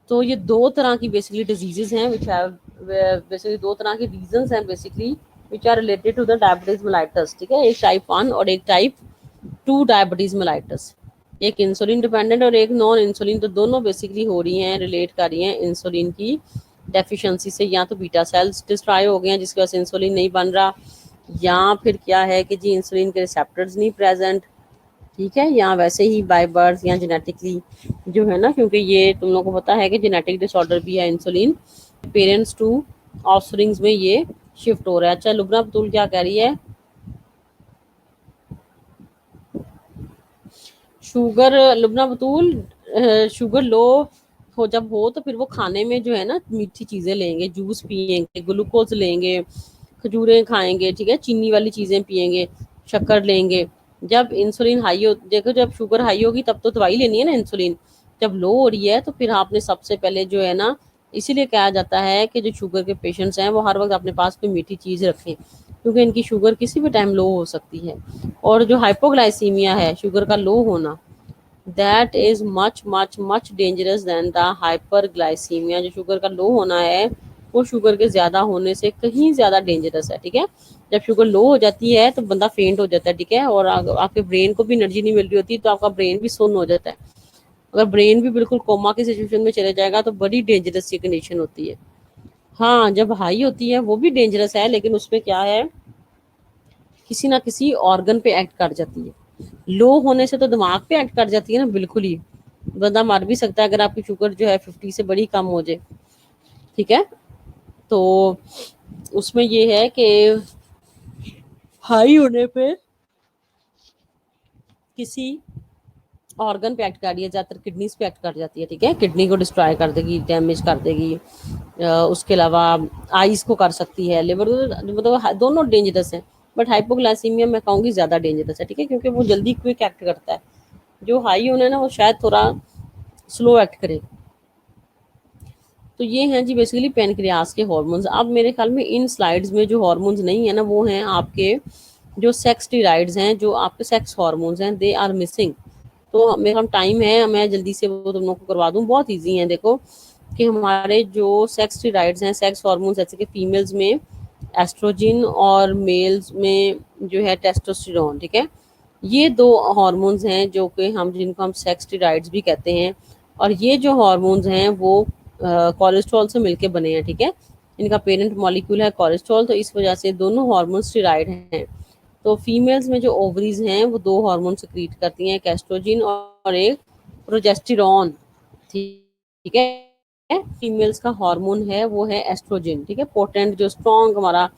तो ये दो तरह की बेसिकली डिजीजेस हैं, विच हैव बेसिकली दो तरह के रीजंस हैं basically which are related to the diabetes mellitus, ठीक है। एक टाइप 1 और एक टाइप 2 डायबिटीज मेलाइटस, एक इंसुलिन डिपेंडेंट और एक नॉन इंसुलिन। तो दोनों बेसिकली हो रही हैं, रिलेट कर रही हैं इंसुलिन की डेफिशिएंसी से। या तो बीटा सेल्स डिस्ट्रॉय हो गए हैं जिसकी वजह से इंसुलिन नहीं बन रहा, या फिर क्या है कि जी इंसुलिन के रिसेप्टर्स नहीं प्रेजेंट, ठीक है, या वैसे ही बाय बर्थ या जेनेटिकली जो है ना, क्योंकि ये तुम लोगों को पता है कि जेनेटिक डिसऑर्डर भी है इंसुलिन, पेरेंट्स टू ऑफस्प्रिंग्स में ये शिफ्ट हो रहा है। अच्छा, लुबना बतूल क्या कह रही है, शुगर, लुबना बतूल शुगर लो हो जब हो तो फिर वो खाने में जो है ना मीठी चीज़ें लेंगे, जूस पियेंगे, ग्लूकोज लेंगे, खजूरें खाएंगे, ठीक है, चीनी वाली चीज़ें पियेंगे, शक्कर लेंगे। जब इंसुलिन हाई हो, देखो जब शुगर हाई होगी तब तो दवाई लेनी है ना इंसुलिन, जब लो हो रही है तो फिर आपने सबसे पहले जो है ना, इसीलिए कहा जाता है कि जो शुगर के पेशेंट्स हैं वो हर वक्त अपने पास कोई मीठी चीज़ रखें, क्योंकि इनकी शुगर किसी भी टाइम लो हो सकती है। और जो हाइपोग्लाइसीमिया है, शुगर का लो होना, that is much much much dangerous than the hyperglycaemia. जो शुगर का लो होना है वो शुगर के ज्यादा होने से कहीं ज्यादा डेंजरस है, ठीक है। जब शुगर लो हो जाती है तो बंदा फेंट हो जाता है, ठीक है, और आपके ब्रेन को भी एनर्जी नहीं मिल रही होती तो आपका ब्रेन भी सुन्न हो जाता है। अगर ब्रेन भी बिल्कुल कोमा की सिचुएशन में चले जाएगा तो बड़ी डेंजरस ये कंडीशन होती है। हाँ, जब हाई होती है वो भी डेंजरस है, लेकिन उसमें क्या है, किसी ना किसी ऑर्गन पे एक्ट कर जाती है। लो होने से तो दिमाग पे एक्ट कर जाती है ना, बिल्कुल ही बंदा मर भी सकता है अगर आपकी शुगर जो है 50 से बड़ी कम हो जाए, ठीक है। तो उसमें ये है कि हाई होने पे किसी ऑर्गन पे एक्ट कर रही है, ज़्यादातर किडनीज पे एक्ट कर जाती है, ठीक है, किडनी को डिस्ट्रॉय कर देगी, डैमेज कर देगी। उसके अलावा आइज को कर सकती है, लिवर, मतलब दोनों डेंजरस है, बट हाइपोग्लाइसीमिया मैं कहूँगी ज़्यादा डेंजरस है, ठीक है, क्योंकि वो जल्दी क्विक एक्ट करता है। जो हाई होना है ना वो शायद थोड़ा स्लो एक्ट करे। तो ये हैं जी बेसिकली पेनक्रियास के हार्मोन्स। अब मेरे ख्याल में इन स्लाइड्स में जो हार्मोन्स नहीं है ना, वो हैं आपके जो सेक्स स्टेरॉइड्स हैं, जो आपके सेक्स हार्मोन्स हैं, दे आर मिसिंग। तो मेरे हम टाइम है, मैं जल्दी से वो तुम लोग को करवा दूँ, बहुत ईजी है। देखो कि हमारे जो सेक्स स्टेरॉइड्स हैं, सेक्स हार्मोन्स, जैसे कि फीमेल्स में एस्ट्रोजिन और मेल्स में जो है टेस्टोस्टेरोन, ठीक है, ये दो हार्मोन्स हैं जो कि हम, जिनको हम सेक्स स्टेरॉइड्स भी कहते हैं। और ये जो हार्मोन्स हैं वो कोलेस्ट्रॉल से मिलके बने हैं, ठीक है, इनका पेरेंट मॉलिक्यूल है कोलेस्ट्रॉल, तो इस वजह से दोनों हार्मोन स्टेरॉइड हैं। तो फीमेल्स में जो ओवरीज हैं वो दो हार्मोन सिक्रीट करती हैं, एक एस्ट्रोजन और एक प्रोजेस्टेरॉन, ठीक है। फीमेल्स का हार्मोन है वो है एस्ट्रोजन, ठीक है। पोटेंट जो स्ट्रॉन्ग हमारा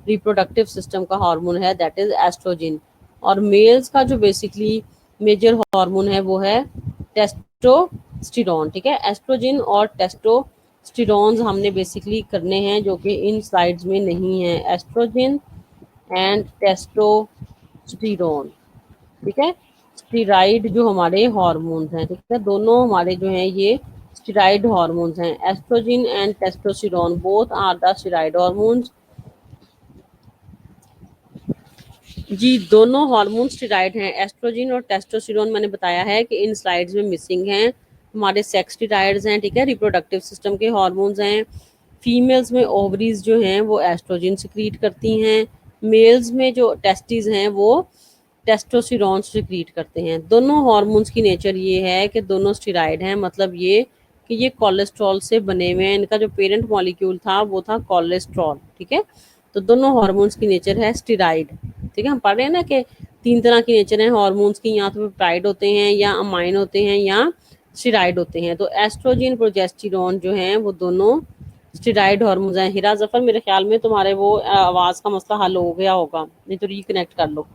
रिप्रोडक्टिव सिस्टम का हार्मोन है दैट इज एस्ट्रोजन। और मेल्स का जो बेसिकली मेजर हार्मोन है वो है टेस्टोस्टेरोन, ठीक है। एस्ट्रोजन और टेस्टोस्टेरोन्स हमने बेसिकली करने हैं जो कि इन स्लाइड्स में नहीं है। एस्ट्रोजन एंड टेस्टोस्टेरोन, ठीक है। स्टीराइड जो हमारे हार्मोन्स हैं, ठीक है, दोनों हमारे जो हैं ये स्टीराइड हार्मोन्स हैं। Estrogen and testosterone both are the steroid hormones. जी दोनों हार्मोन स्टेरॉइड हैं, एस्ट्रोजन और टेस्टोस्टेरोन। मैंने बताया है कि इन स्लाइड्स में मिसिंग हैं। हमारे सेक्स स्टेरॉइड्स हैं, ठीक है, रिप्रोडक्टिव सिस्टम के हार्मोन्स हैं। फीमेल्स में ओवरीज जो हैं वो एस्ट्रोजन सिक्रीट करती हैं। मेल्स में जो टेस्टिस हैं वो टेस्टोस्टेरोन सिक्रीट करते हैं। दोनों हार्मोन्स की नेचर ये है कि दोनों स्टेरॉइड हैं, मतलब ये कि ये कोलेस्ट्रॉल से बने हुए हैं। इनका जो पेरेंट मॉलिक्यूल था वो था कोलेस्ट्रॉल, ठीक है। तो दोनों हार्मोन्स की नेचर है स्टेरॉइड, ठीक है। हम पढ़ रहे हैं ना कि तीन तरह की नेचर है हार्मोन्स की, या तो पेप्टाइड होते हैं या अमाइन होते हैं या स्टेरॉइड होते हैं। तो एस्ट्रोजन प्रोजेस्टेरोन जो हैं वो दोनों स्टेरॉइड हार्मोन्स हैं। हिरा जफर मेरे ख्याल में तुम्हारे वो आवाज़ का मसला हल हो गया होगा, नहीं तो रिकनेक्ट कर लो।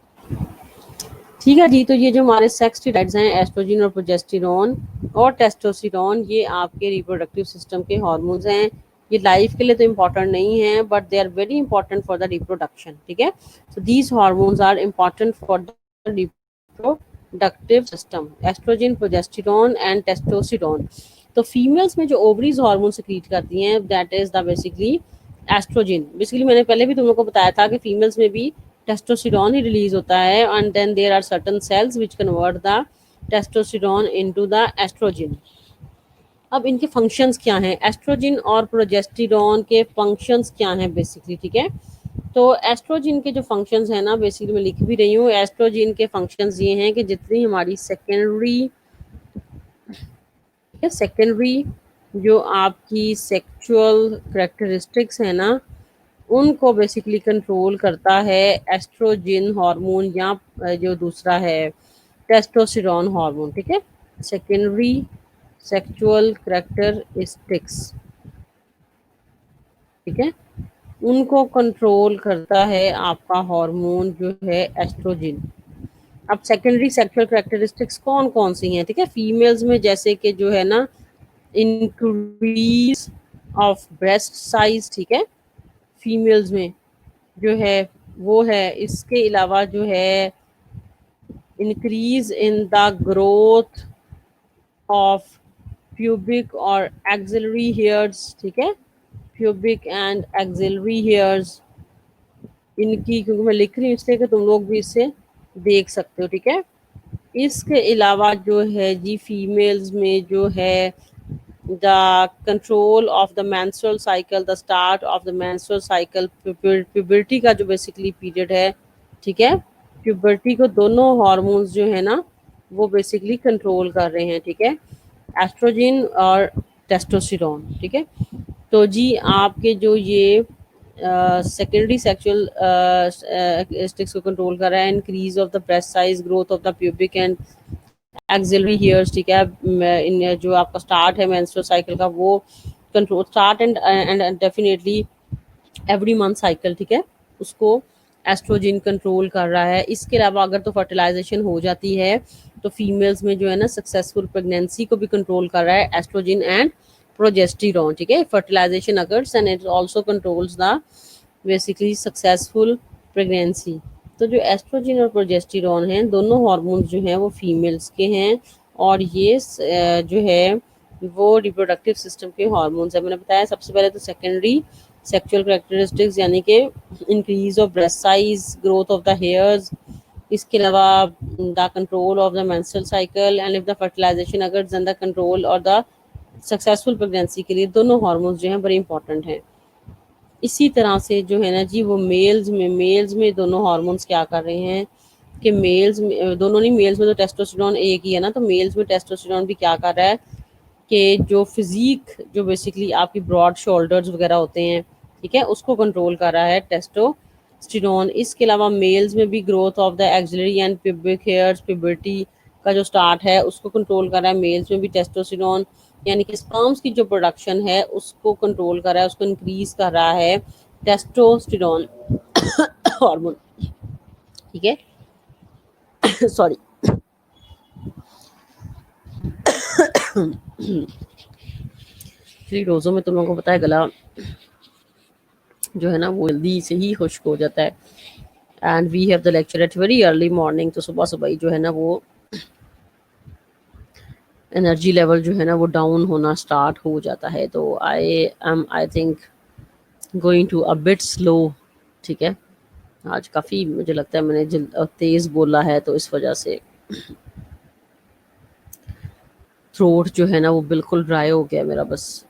ठीक है जी। तो ये जो हमारे सेक्स स्टेरॉइड्स हैं एस्ट्रोजन और प्रोजेस्टेरोन और टेस्टोस्टेरोन, ये आपके रिप्रोडक्टिव सिस्टम के हार्मोन्स हैं। ये लाइफ के लिए तो इम्पॉर्टेंट नहीं है but they are very important for the reproduction, ठीक है। So these hormones are important for the reproductive system, estrogen, progesterone and testosterone. तो फीमेल्स में जो ओवरीज हार्मोन सिक्रीट करती हैं that is the basically estrogen. Basically मैंने पहले भी तुम लोग को बताया था कि फीमेल्स में भी टेस्टोस्टेरोन ही रिलीज होता है and then there are certain cells which convert the testosterone into the estrogen. अब इनके फंक्शंस क्या हैं, एस्ट्रोजन और प्रोजेस्टेरोन के फंक्शंस क्या हैं बेसिकली, ठीक है। तो एस्ट्रोजन के जो फंक्शंस हैं ना, बेसिकली मैं लिख भी रही हूँ। एस्ट्रोजन के फंक्शंस ये हैं कि जितनी हमारी सेकेंडरी जो आपकी सेक्सुअल करेक्टरिस्टिक्स है ना, उनको बेसिकली कंट्रोल करता है एस्ट्रोजन हार्मोन या जो दूसरा है टेस्टोस्टेरोन हार्मोन, ठीक है। सेकेंडरी सेक्सुअल करेक्टरिस्टिक्स, ठीक है, उनको कंट्रोल करता है आपका हार्मोन जो है एस्ट्रोजन। अब सेकेंडरी सेक्सुअल करेक्टरिस्टिक्स कौन कौन सी हैं, ठीक है। फीमेल्स में जैसे कि जो है ना इंक्रीज ऑफ ब्रेस्ट साइज, ठीक है, फीमेल्स में जो है वो है। इसके अलावा जो है increase in the growth of pubic और एक्सिलरी हेयर्स, ठीक है, प्यूबिक एंड एक्सिलरी हेयर्स इनकी, क्योंकि मैं लिख रही हूँ इसलिए कि तुम लोग भी इससे देख सकते हो, ठीक है। इसके अलावा जो है जी फीमेल्स में जो है the control of the menstrual cycle, the start of the menstrual cycle, puberty का जो बेसिकली पीरियड है, ठीक है, प्यूबर्टी को दोनों हार्मोन्स जो है ना वो बेसिकली कंट्रोल कर रहे हैं, ठीक है, एस्ट्रोजन और टेस्टोस्टेरोन, ठीक है। तो जी आपके जो ये सेकेंडरी सेक्सुअल स्टिक्स को कंट्रोल कर रहा है, increase of the breast size, growth of the pubic and axillary hairs, ठीक है। इन जो आपका स्टार्ट है मेंस्ट्रुअल साइकिल का वो control, start and definitely every month cycle, ठीक है, उसको एस्ट्रोजन कंट्रोल कर रहा है। इसके अलावा अगर तो फर्टिलाइजेशन हो जाती है तो फीमेल्स में जो है ना सक्सेसफुल प्रेगनेंसी को भी कंट्रोल कर रहा है एस्ट्रोजन एंड प्रोजेस्टेरोन, ठीक है। Fertilisation occurs and it also controls the basically successful pregnancy. तो जो एस्ट्रोजन और प्रोजेस्टेरोन हैं दोनों हार्मोन्स जो हैं वो फीमेल्स के हैं और ये जो है वो रिप्रोडक्टिव सिस्टम के हार्मोन्स है। मैंने बताया सबसे पहले तो सेकेंडरी सेक्सुअल करेक्टरिस्टिक्स यानी कि increase of breast size, growth of the hairs, इसके अलावा the control of the menstrual cycle and if the fertilization अगर देन द कंट्रोल और द सक्सेसफुल प्रेगनेंसी के लिए दोनों हार्मोन्स जो हैं बड़े इंपॉर्टेंट हैं। इसी तरह से जो है ना जी वो मेल्स में दोनों हार्मोन्स क्या कर रहे हैं कि मेल्स में दोनों नहीं, मेल्स में तो टेस्टोस्टेरोन एक ही है ना, तो मेल्स में टेस्टोस्टेरोन भी क्या कर रहा है कि जो फिजिक जो बेसिकली आपकी ब्रॉड शोल्डर्स वगैरह होते हैं, ठीक है, उसको कंट्रोल कर रहा है टेस्टोस्टेरोन। इसके अलावा मेल्स में भी growth of the axillary and pubic hairs, puberty, का जो स्टार्ट है उसको कंट्रोल कर रहा है। मेल्स में भी टेस्टोस्टेरोन यानी कि स्पर्म्स की जो प्रोडक्शन है उसको कंट्रोल कर रहा है, उसको इंक्रीज कर रहा है टेस्टोस्टेरोन हार्मोन। ठीक है सॉरी। रोज़ों में तुम लोगों को पता है गला जो है ना वो जल्दी से ही खुश्क हो जाता है। And we have the lecture at very early morning, तो सुबह सुबह ही जो है ना वो एनर्जी लेवल जो है ना वो डाउन होना स्टार्ट हो जाता है। तो I think going to a bit slow. ठीक है, आज काफ़ी मुझे लगता है मैंने तेज़ बोला है, तो इस वजह से थ्रोट जो है ना वो बिल्कुल ड्राई हो गया मेरा। बस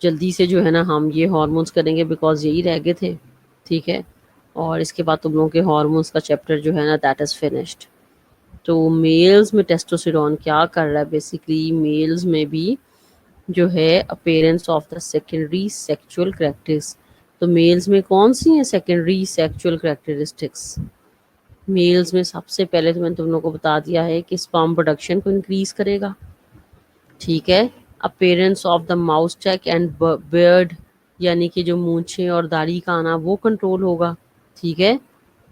जल्दी से जो है ना हम ये हार्मोन्स करेंगे बिकॉज यही रह गए थे। ठीक है, और इसके बाद तुम लोगों के हार्मोन्स का चैप्टर जो है ना दैट इज़ फिनिश्ड। तो मेल्स में टेस्टोस्टेरोन क्या कर रहा है, बेसिकली मेल्स में भी जो है appearance of the secondary sexual characteristics. तो मेल्स में कौन सी है सेकेंडरी सेक्सुअल कैरेक्टरिस्टिक्स? मेल्स में सबसे पहले तो मैंने तुम लोगों को बता दिया है कि स्पर्म प्रोडक्शन को इंक्रीज करेगा। ठीक है, appearance of the moustache and beard यानी कि जो मूंछें और दाढ़ी का आना वो कंट्रोल होगा। ठीक है,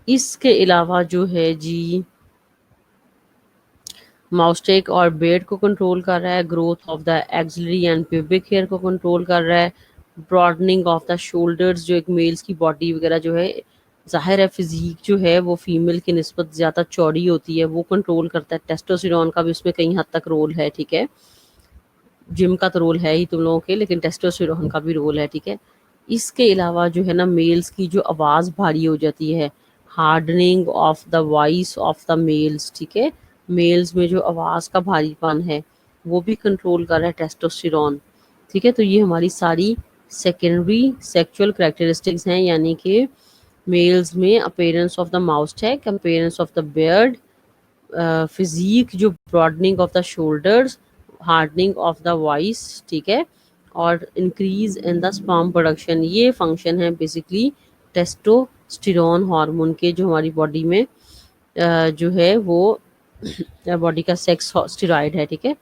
इसके अलावा जो है जी माउस्टेक और बेड को कंट्रोल कर रहा है, growth of the axillary and pubic hair को कंट्रोल कर रहा है, ब्रॉडनिंग ऑफ द शोल्डर्स जो एक मेल्स की बॉडी वगैरह जो है जाहिर है फिजिक जो है वो फीमेल की निस्बत ज़्यादा चौड़ी होती है, वो कंट्रोल करता है। टेस्टोस्टेरोन का भी उसमें कई हद तक रोल है। ठीक है, जिम का तो रोल है ही तुम लोगों के, लेकिन टेस्टोस्टेरोन का भी रोल है। ठीक है, इसके अलावा जो है ना मेल्स की जो आवाज़ भारी हो जाती है, hardening of the voice of the mails. ठीक है, मेल्स में जो आवाज़ का भारीपन है वो भी कंट्रोल कर रहा है टेस्टोस्टेरोन। ठीक है, तो ये हमारी सारी सेकेंडरी सेक्सुअल कैरेक्टरिस्टिक्स हैं, यानी कि मेल्स में appearance of the moustache, appearance of the beard, physique जो broadening of the shoulders, hardening of the voice. ठीक है, और increase in the sperm production, ये फंक्शन है बेसिकली टेस्टोस्टेरोन हार्मोन के, जो हमारी बॉडी में जो है वो बॉडी का सेक्स स्टेरॉइड है। ठीक है,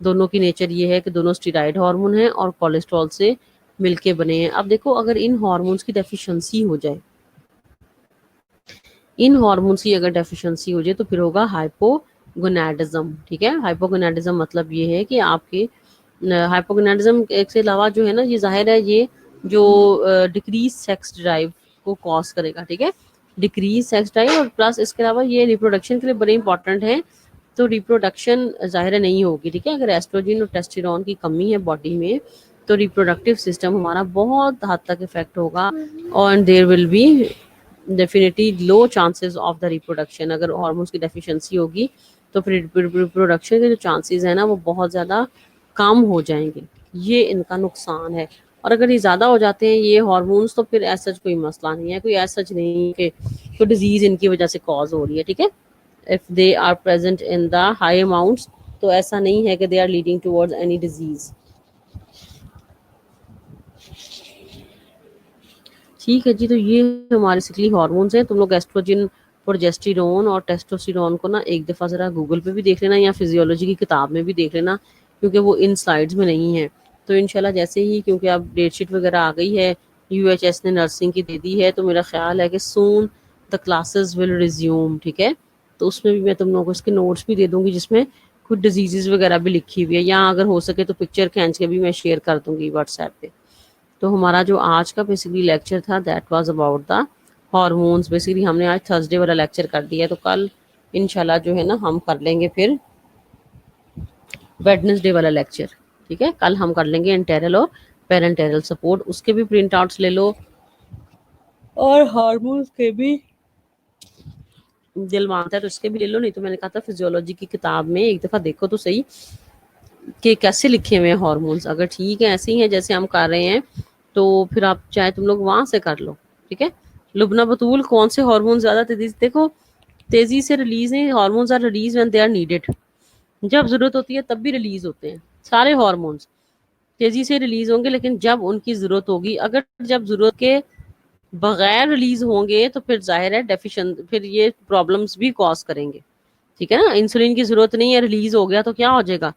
दोनों की नेचर ये है कि दोनों स्टेरॉइड हार्मोन हैं और कोलेस्ट्रॉल से मिलके बने हैं। अब देखो अगर इन हार्मोन्स की डेफिशिएंसी हो जाए, इन हार्मोन्स की अगर डेफिशिएंसी हो जाए तो फिर होगा हाइपोगोनाडिज्म। ठीक है, हाइपोगोनाडिज्म मतलब ये है कि आपके हाइपोगोनाडिज्म के अलावा जो है ना ये जाहिर है ये जो डिक्रीज सेक्स ड्राइव को कॉज करेगा। ठीक है, डिक्रीज सेक्स ड्राइव और प्लस इसके अलावा ये रिप्रोडक्शन के लिए बड़े इंपॉर्टेंट है। तो रिप्रोडक्शन जाहिर है नहीं होगी। ठीक है, अगर एस्ट्रोजन और टेस्टोस्टेरोन की कमी है बॉडी में तो रिप्रोडक्टिव सिस्टम हमारा बहुत हद तक इफेक्ट होगा और there will be definitely low chances of the reproduction. अगर हार्मोन्स की डेफिशिएंसी होगी तो फिर रिप्रोडक्शन के जो चांसेस है ना वो बहुत ज़्यादा कम हो जाएंगे, ये इनका नुकसान है। और अगर ये ज़्यादा हो जाते हैं ये हार्मोन्स तो फिर ऐसा कोई मसला नहीं है, कोई ऐसा नहीं कि कोई डिजीज़ इनकी वजह से कॉज हो रही है। ठीक है, if they are present in the high amounts तो ऐसा नहीं है कि they are leading towards any disease. ठीक है जी, तो ये हमारे बेसिकली हार्मोन्स हैं। तुम लोग एस्ट्रोजन, प्रोजेस्टेरोन और टेस्टोस्टेरोन को ना एक दफ़ा ज़रा गूगल पे भी देख लेना या फिजियोलॉजी की किताब में भी देख लेना, क्योंकि वो इन स्लाइड्स में नहीं है। तो इंशाल्लाह जैसे ही, क्योंकि अब डेट शीट वगैरह आ गई है, यूएचएस ने नर्सिंग की दे दी है, तो मेरा ख्याल है कि soon the classes will resume. ठीक है, तो उसमें भी मैं तुम लोगों को इसके नोट्स भी दे दूँगी जिसमें कुछ डिजीज़ वगैरह भी लिखी हुई है, या अगर हो सके तो पिक्चर खींच के भी मैं शेयर कर दूँगी व्हाट्सएप पे। तो हमारा जो आज का बेसिकली लेक्चर था that was about the hormones. Basically हमने आज थर्सडे वाला लेक्चर कर दिया है, तो कल इंशाल्लाह जो है ना हम कर लेंगे फिर वेडनेसडे वाला लेक्चर। ठीक है, कल हम कर लेंगे इंटेरल और पेरेंटेरल सपोर्ट, उसके भी प्रिंट आउट्स ले लो और हार्मोन्स के भी दिल मानता है तो इसके भी ले लो। नहीं तो मैंने कहा था फिजियोलॉजी की किताब में एक दफ़ा देखो तो सही कि कैसे लिखे हुए हैं हार्मोन्स। अगर ठीक है ऐसे ही हैं जैसे हम कर रहे हैं तो फिर आप चाहे तुम लोग वहां से कर लो। ठीक है, लुबना बतूल कौन से हार्मोन ज्यादा तेजी से रिलीज है? Hormones are release when they are needed, जब जरूरत होती है तब भी रिलीज होते हैं। सारे हार्मोन्स तेजी से रिलीज होंगे लेकिन जब उनकी जरूरत होगी, अगर जब जरूरत के बगैर रिलीज होंगे तो फिर जाहिर है डेफिशिएंट, फिर ये प्रॉब्लम्स भी कॉज करेंगे। ठीक है ना। इंसुलिन की जरूरत नहीं है, रिलीज हो गया तो क्या हो जाएगा,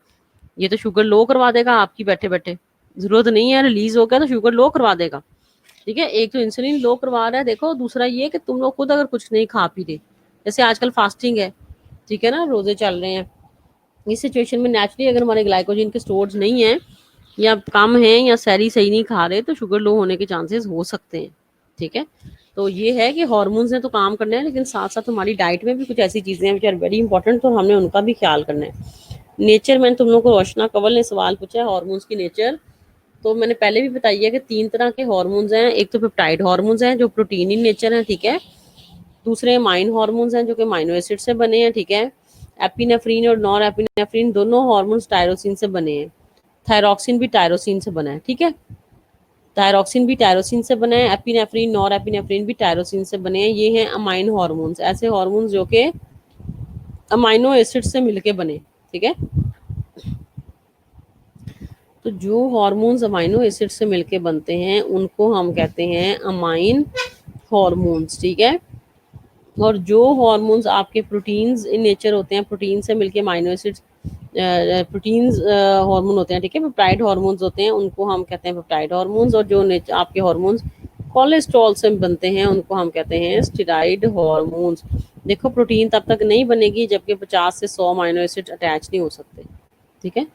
ये तो शुगर लो करवा देगा आपकी बैठे बैठे। जरूरत नहीं है, रिलीज हो गया तो शुगर लो करवा देगा। ठीक है, एक तो इंसुलिन लो करवा रहा है देखो, दूसरा ये कि तुम लोग खुद अगर कुछ नहीं खा पी रहे, जैसे आजकल फास्टिंग है, ठीक है ना, रोजे चल रहे हैं, इस सिचुएशन में नेचुरली अगर हमारे ग्लाइकोजन के स्टोर्स नहीं है या कम है या सैरी सही नहीं खा रहे, तो शुगर लो होने के चांसेस हो सकते हैं। ठीक है, तो ये है कि हार्मोन्स ने तो काम करना है, लेकिन साथ साथ हमारी डाइट में भी कुछ ऐसी चीजें हैं विच आर वेरी इंपॉर्टेंट, तो हमने उनका भी ख्याल करना है। नेचर, मैंने तुम लोगों को रोशना कंवल ने सवाल पूछा है हार्मोन्स की नेचर, तो मैंने पहले भी बताई है कि 3 तरह के हार्मोन्स हैं। एक तो पेप्टाइड हार्मोन्स हैं जो प्रोटीन इन नेचर हैं, ठीक है। दूसरे माइन हार्मोन्स हैं जो कि माइनो एसिड से बने हैं, ठीक है। एपिनेफ्रीन और नॉर एपिनेफ्रीन दोनों हार्मोन्स टायरोसिन से बने हैं। थायरॉक्सिन भी टायरोसिन से बना है, ठीक है। थायरॉक्सिन भी टायरोसिन से बना है, एपिनेफ्रीन नॉर एपिनेफ्रीन भी टायरोसिन से बने हैं। ये हैं अमाइन हार्मोन्स, ऐसे हार्मोन्स जो कि अमाइनो एसिड से मिलके बने, ठीक है। तो जो हार्मोन्स अमाइनो एसिड से मिलके बनते हैं उनको हम कहते हैं अमाइन हार्मोन्स, ठीक है। और जो हार्मोन्स आपके प्रोटीन्स इन नेचर होते हैं, प्रोटीन से मिलके अमाइनो एसिड्स प्रोटीन्स हार्मोन होते हैं, ठीक है, पेप्टाइड हार्मोन्स होते हैं, उनको हम कहते हैं पेप्टाइड हार्मोन्स। और जो आपके हार्मोन्स कोलेस्ट्रॉल से बनते हैं उनको हम कहते हैं स्टेरॉइड हार्मोन्स। देखो प्रोटीन तब तक नहीं बनेगी जबकि 50 से 100 अमाइनो एसिड अटैच नहीं हो सकते, ठीक है।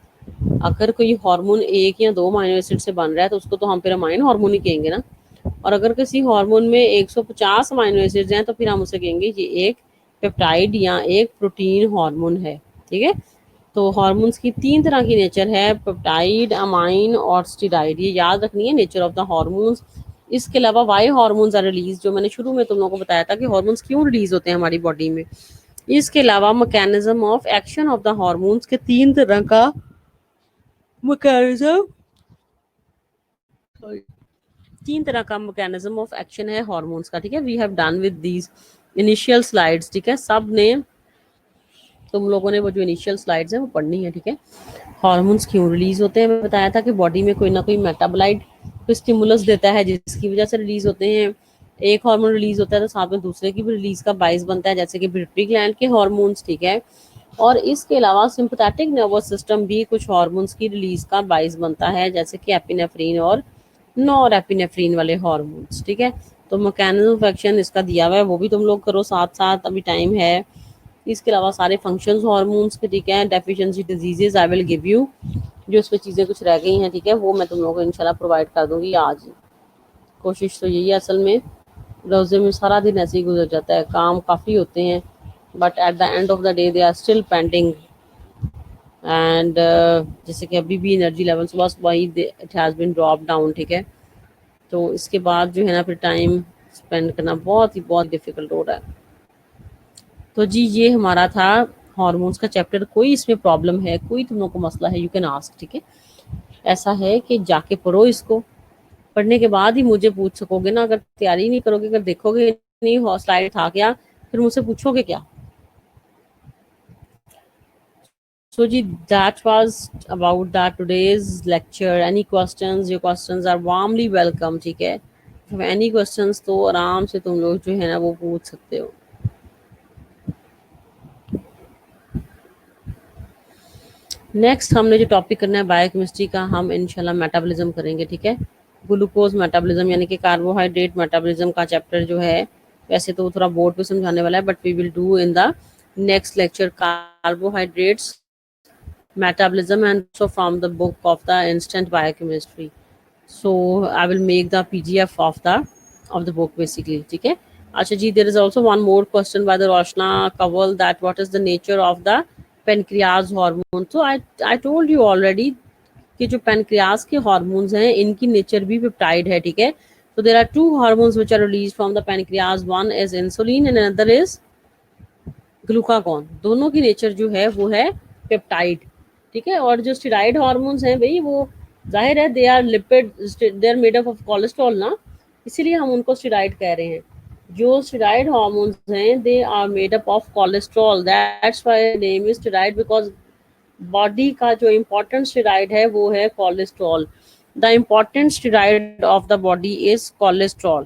अगर कोई हार्मोन एक या दो अमाइनो एसिड से बन रहा है तो उसको तो हम फिर अमाइन हार्मोन ही कहेंगे ना। और अगर किसी हार्मोन में 150 अमाइनो एसिड्स हैं तो फिर हम उसे कहेंगे ये एक पेप्टाइड या एक प्रोटीन हार्मोन है, ठीक है। तो हार्मोन्स की 3 तरह की नेचर है, पेप्टाइड, अमाइन और स्टेरॉइड, ये याद रखनी है नेचर ऑफ द हार्मोन्स। इसके अलावा वाई हार्मोन्स आर रिलीज, जो मैंने शुरू में तुम लोगों को बताया था कि हार्मोन्स क्यों रिलीज होते हैं हमारी बॉडी में। इसके अलावा mechanism of action of the hormones के 3 तरह का मैकेनिज्म, 3 तरह का मैकेनिज्म ऑफ एक्शन है हार्मोन्स का, ठीक है। We have done with these initial slides, ठीक है। सब ने, तुम लोगों ने वो जो इनिशियल स्लाइड्स हैं वो पढ़नी है, ठीक है। हार्मोन्स क्यों रिलीज होते हैं, मैं बताया था कि बॉडी में कोई ना कोई मेटाबोलाइट कोई स्टिमुलस देता है जिसकी वजह से रिलीज होते हैं। एक हार्मोन रिलीज होता है तो साथ में दूसरे की भी रिलीज का बाइस बनता है, जैसे कि पिट्यूटरी ग्लैंड के हार्मोन्स, ठीक है। और इसके अलावा सिंपैथेटिक नर्वस सिस्टम भी कुछ हार्मोन्स की रिलीज का बाइस बनता है, जैसे कि एपिनेफ्रीन और नॉर एपिनेफ्रीन वाले हार्मोन्स, ठीक है। तो मैकेनिज्म ऑफ एक्शन इसका दिया हुआ है, वो भी तुम लोग करो साथ साथ, अभी टाइम है। इसके अलावा सारे फंक्शंस हार्मोन्स के, ठीक है। Deficiency diseases I will give you, जो उसमें चीज़ें कुछ रह गई हैं, ठीक है, वो मैं तुम लोगों को इंशाल्लाह प्रोवाइड कर दूंगी आज। कोशिश तो यही है, असल में रोज़े में सारा दिन ऐसे ही गुजर जाता है, काम काफ़ी होते हैं, but at the end of the day they are still pending. And जैसे कि अभी भी एनर्जी लेवल सुबह सुबह ही it has been drop down, ठीक है। तो इसके बाद जो है ना फिर टाइम स्पेंड करना बहुत डिफिकल्ट हो रहा है। तो जी ये हमारा था हार्मोन्स का चैप्टर। कोई इसमें प्रॉब्लम है, कोई तुम लोग को मसला है, यू कैन आस्क, ठीक है। ऐसा है कि जाके पढ़ो इसको, पढ़ने के बाद ही मुझे पूछ सकोगे ना। अगर तैयारी नहीं करोगे, अगर देखोगे नहीं स्लाइड था क्या, फिर मुझसे पूछोगे क्या। So ji, that was about that today's lecture. Any questions? Your questions are warmly welcome, ठीक है। If you have any questions तो आराम से तुम लोग जो है ना वो पूछ सकते हो। नेक्स्ट हमने जो टॉपिक करना है बायोकेमिस्ट्री का, हम इंशाल्लाह मेटाबॉलिज्म करेंगे, ठीक है। ग्लूकोज मेटाबॉलिज्म यानी कि कार्बोहाइड्रेट मेटाबॉलिज्म का चैप्टर जो है, वैसे तो थोड़ा बोर्ड पे समझाने वाला है, but we will do in the next lecture carbohydrates metabolism and also from the book of the instant biochemistry. So I will make the pdf of the book basically, ठीक है। अच्छा जी, there is also one more question by the Roshna Kawal, that what is the nature of the pancreas hormone. So I told you already कि जो pancreas के hormones हैं इनकी nature भी peptide है, ठीक है। So there are two hormones which are released from the pancreas, one is insulin and another is glucagon. दोनों की नेचर जो है वो है पेप्टाइड, ठीक है। और जो स्टेरॉइड हार्मोन्स हैं भाई, वो जाहिर है they are lipid, they are made up of cholesterol ना, इसीलिए हम उनको स्टेरॉइड कह रहे हैं। जो स्टेरॉइड हार्मोन्स हैं they are made up of cholesterol, that's why name is steroid, because body का जो इम्पोर्टेंट स्टेरॉइड है वो है cholesterol. The important steroid of the body is cholesterol.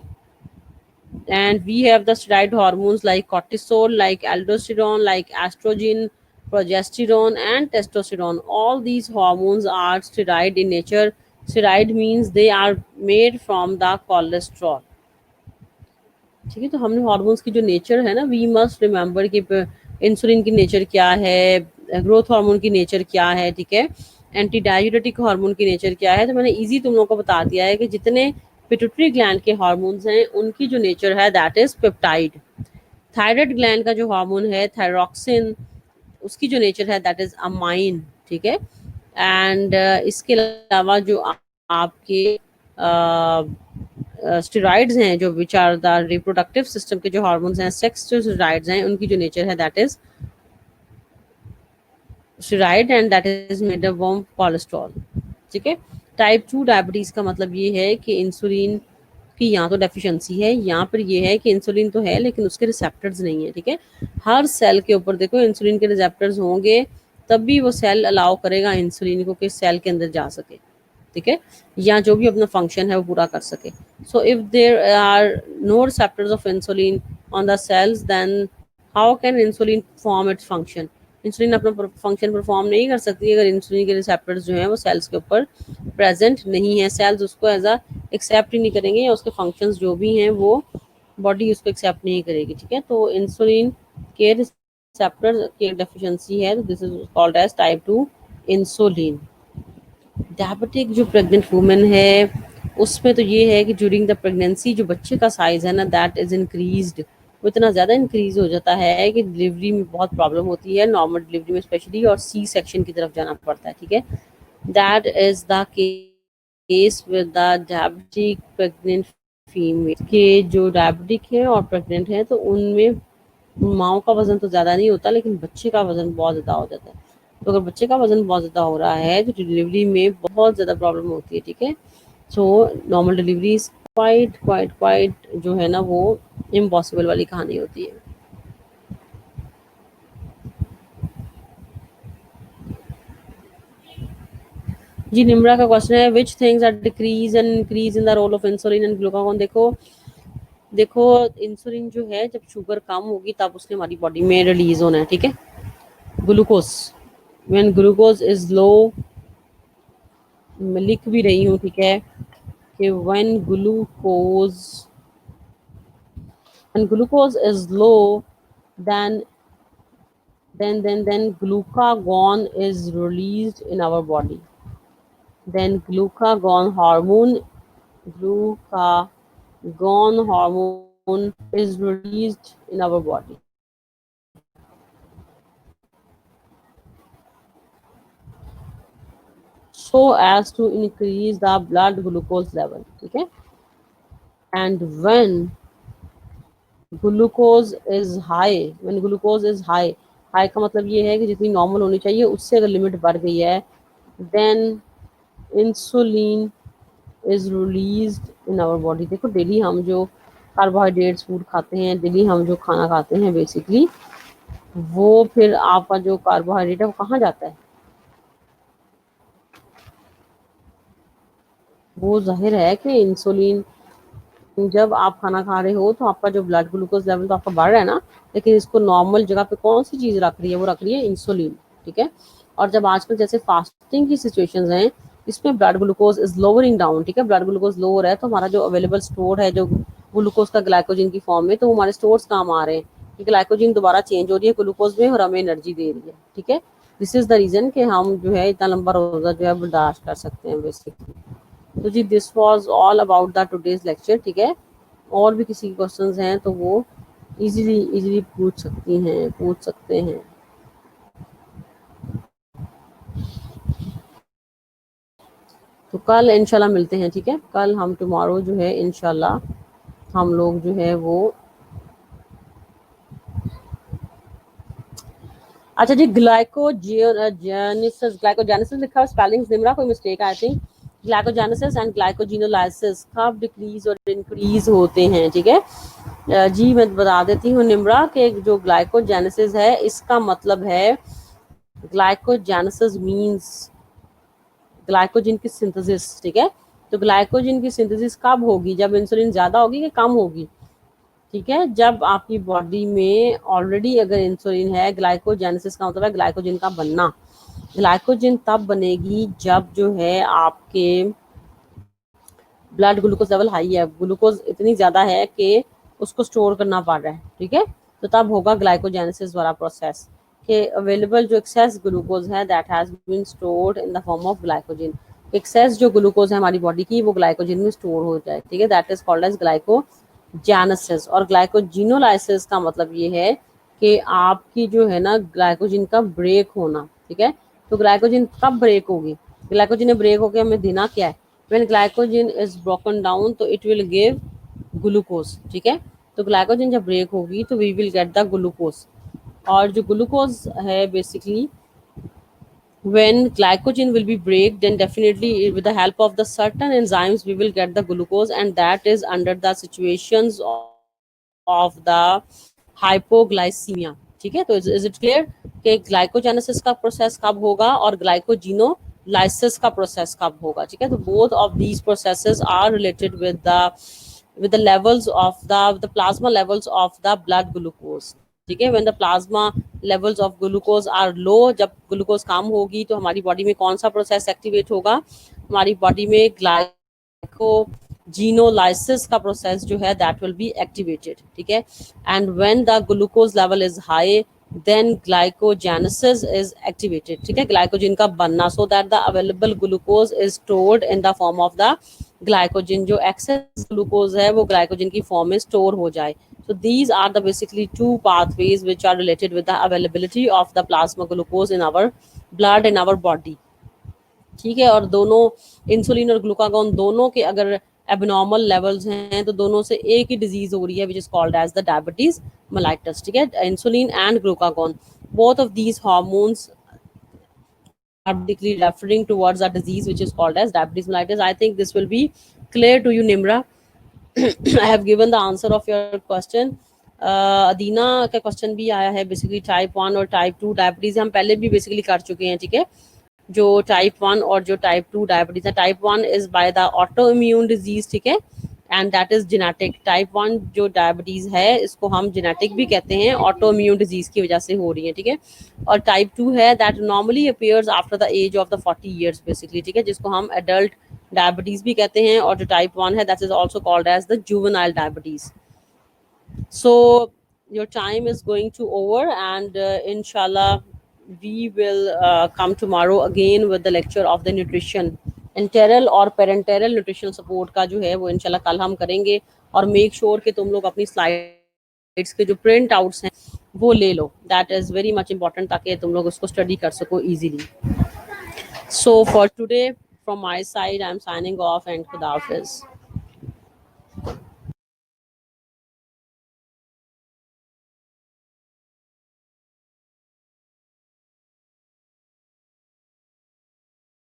And we have the steroid hormones like cortisol, like aldosterone, like estrogen, progesterone, and testosterone. All these hormones are steroid in nature. Steroid means they are made from the cholesterol. ठीक है, तो हमने hormones की जो nature है ना, we must remember कि insulin की नेचर क्या है, ग्रोथ हार्मोन की नेचर क्या है, ठीक है, एंटी डाययूरेटिक हार्मोन की नेचर क्या है। तो मैंने इजी तुम लोगों को बता दिया है कि जितने पिट्यूटरी ग्लैंड के हार्मोन्स हैं उनकी जो नेचर है that is peptide. Thyroid gland का जो हार्मोन है थायरॉक्सिन, उसकी जो नेचर है दैट इज अमाइन, ठीक है। एंड इसके अलावा जो आपके स्टेरॉइड्स हैं जो which are the reproductive system के जो हार्मोन्स हैं, सेक्स जो स्टेरॉइड्स हैं उनकी जो नेचर है that is steroid and that is made up from cholesterol, ठीक है। टाइप 2 डायबिटीज का मतलब ये है कि इंसुलिन की यहाँ तो डेफिशिएंसी है, यहाँ पर ये है कि इंसुलिन तो है लेकिन उसके रिसेप्टर्स नहीं है, ठीक है। हर सेल के ऊपर देखो इंसुलिन के रिसेप्टर्स होंगे तब भी वो सेल अलाउ करेगा इंसुलिन को कि सेल के अंदर जा सके, ठीक है, या जो भी अपना फंक्शन है वो पूरा कर सके। So if there are no receptors of insulin on the cells then how can insulin perform its function. Insulin अपना फंक्शन परफॉर्म नहीं कर सकती अगर इंसुलिन के रिसेप्टर्स जो हैं वो सेल्स के ऊपर प्रेजेंट नहीं है। सेल्स उसको एज अ एक्सेप्ट ही नहीं करेंगे या उसके फंक्शंस जो भी हैं वो बॉडी उसको एक्सेप्ट नहीं करेगी, ठीक है। तो इंसुलिन के रिसेप्टर की डेफिशिएंसी है, this is called as type 2 insulin. Diabetic जो प्रेग्नेंट वुमेन है उसमें तो ये है कि ड्यूरिंग द प्रेगनेंसी जो बच्चे का साइज है ना दैट इज इंक्रीज्ड, वो इतना ज़्यादा इंक्रीज हो जाता है कि डिलीवरी में बहुत प्रॉब्लम होती है, नॉर्मल डिलीवरी में स्पेशली, और सी सेक्शन की तरफ जाना पड़ता है, ठीक है। That is the case with the diabetic pregnant female के जो डायबिटिक है और प्रेग्नेंट है तो उनमें माओ का वजन तो ज़्यादा नहीं होता लेकिन बच्चे का वजन बहुत ज़्यादा हो जाता है। तो अगर बच्चे का वजन बहुत ज़्यादा हो रहा है तो डिलीवरी में बहुत ज़्यादा प्रॉब्लम होती है, ठीक है। So normal delivery quite quite quite जो है ना वो इम्पॉसिबल वाली कहानी होती है। जी निम्रा का क्वेश्चन है which things are decrease and increase in the role of insulin and glucagon. देखो देखो इंसुलिन जो है जब शुगर कम होगी तब उसने हमारी बॉडी में रिलीज होना है, ठीक है। Glucose when glucose is low, मैं लिख भी रही हूँ, ठीक है, कि when glucose is low then then glucagon is released in our body, then glucagon hormone is released in our body so as to increase the blood glucose level, ठीक है। and when glucose is high का मतलब ये है कि जितनी normal होनी चाहिए उससे अगर लिमिट बढ़ गई है then insulin is released in our body। देखो डेली हम जो कार्बोहाइड्रेट्स फूड खाते हैं, डेली हम जो खाना खाते हैं बेसिकली, वो फिर आपका जो कार्बोहाइड्रेट है वो कहाँ जाता है, वो जाहिर है कि इंसुलिन, जब आप खाना खा रहे हो तो आपका जो ब्लड ग्लूकोज लेवल तो आपका बढ़ रहा है ना, लेकिन इसको नॉर्मल जगह पे कौन सी चीज़ रख रही है, वो रख रही है इंसुलिन, ठीक है। और जब आजकल जैसे फास्टिंग की सिचुएशंस हैं इसमें blood glucose is lowering down, ठीक है, ब्लड ग्लूकोज लो हो रहा है तो हमारा जो अवेलेबल स्टोर है जो ग्लूकोज का ग्लाइकोजन की फॉर्म में, तो हमारे स्टोर्स काम आ रहे हैं कि ग्लाइकोजन दोबारा चेंज हो रही है ग्लूकोज में और हमें एनर्जी दे रही है, ठीक है। दिस इज द रीजन कि हम जो है इतना लंबा रोजा जो है बर्दाश्त कर सकते हैं बेसिकली। तो जी this was all about the today's lecture, ठीक है। और भी किसी के क्वेश्चंस हैं तो वो इजीली पूछ सकते हैं। तो कल इंशाल्लाह मिलते हैं, ठीक है। कल हम टुमारो जो है इंशाल्लाह हम लोग जो है वो, अच्छा जी, ग्लाइकोजेनेसिस लिखा है स्पेलिंग्स निम्रा कोई mistake I think. Glycogenesis and glycogenolysis कब डिक्रीज और इंक्रीज होते हैं, ठीक है। जी मैं बता देती हूँ निम्रा के जो ग्लाइकोजेनेसिस है इसका मतलब है ग्लाइकोजेनेसिस मींस ग्लाइकोजन की सिंथेसिस, ठीक है। तो ग्लाइकोजन की सिंथेसिस कब होगी, जब इंसुलिन ज्यादा होगी कि कम होगी, ठीक है, जब आपकी बॉडी में ऑलरेडी अगर इंसुलिन है, ग्लाइकोजेनेसिस का मतलब है ग्लाइकोजन का बनना। ग्लाइकोजन तब बनेगी जब जो है आपके ब्लड ग्लूकोज लेवल हाई है, ग्लूकोज इतनी ज़्यादा है कि उसको स्टोर करना पड़ रहा है, ठीक है, तो तब होगा ग्लाइकोजेनेसिस वाला प्रोसेस कि अवेलेबल जो एक्सेस ग्लूकोज है that has been stored in the form of glycogen. Excess जो ग्लूकोज है हमारी बॉडी की वो ग्लाइकोजन में स्टोर हो जाए, ठीक है, that is called as glycogenesis. और ग्लाइकोजिनोलाइसिस का मतलब ये है कि आपकी जो है ना ग्लाइकोजन का ब्रेक होना, ठीक है। तो ग्लाइकोजन कब ब्रेक होगी? ग्लाइकोजन ब्रेक होकर हमें देना क्या है? When glycogen is broken down तो इट विल गिव ग्लूकोज, ठीक है। तो ग्लाइकोजन जब ब्रेक होगी तो we will get the glucose. और जो ग्लूकोज है basically when glycogen will be break, then definitely with the help of the certain enzymes we will get the glucose, and that is under the situations of the hypoglycemia। ठीक है, तो is it clear कि glycogenesis का process कब होगा और glycogenolysis का process कब होगा? ठीक है, तो both of these processes are related with the levels of the plasma levels of the blood glucose। ठीक है, when the plasma levels of glucose are low, जब ग्लूकोज कम होगी तो हमारी बॉडी में कौन सा प्रोसेस एक्टिवेट होगा? हमारी बॉडी में ग्लाइकोजिनोलाइसिस का प्रोसेस जो है दैट विल बी एक्टिवेटेड, ठीक है। And when the glucose level is high then glycogenesis is activated, ठीक है, ग्लाइकोजन का बनना, so that the available glucose is stored in the form of the glycogen. जो एक्सेस ग्लूकोज है वो glycogen की फॉर्म में स्टोर हो जाए। So these are the basically two pathways which are related with the availability of the plasma glucose in our blood in our body। ठीक है, और दोनों इंसुलिन और ग्लूकागॉन दोनों के अगर एबनॉर्मल लेवल्स हैं तो दोनों से एक ही डिजीज हो रही है which is called as the diabetes mellitus. ठीक है, insulin and glucagon both of these hormones are basically referring towards a disease which is called as diabetes mellitus। I think this will be clear to you, Nimra। I have given the answer of your question। अदीना का question भी आया है, basically type 1 और type 2 diabetes हम पहले भी basically कर चुके हैं, ठीक है। जो टाइप 1 और जो टाइप 2 डायबिटीज है, type 1 is by the auto immune disease, ठीक है, and that is genetic. Type 1 जो डायबिटीज है इसको हम जेनेटिक भी कहते हैं, ऑटो इम्यून डिजीज की वजह से हो रही है, ठीक है। और टाइप 2 है that normally appears after the age of the 40 years basically, ठीक है, जिसको हम एडल्ट डायबिटीज भी कहते हैं। और जो टाइप 1 है that is also called as the juvenile diabetes. So your time is going to over, and inshallah we will come tomorrow again with the lecture of the nutrition। enteral और parenteral nutritional support का जो है वो इंशाल्लाह कल हम करेंगे। और मेक श्योर कि तुम लोग अपनी स्लाइड्स के जो प्रिंट आउट्स हैं वो ले लो, that is very much important, ताकि तुम लोग उसको स्टडी कर सको easily. So for today from my side I am signing off, and खुदा हाफिज़।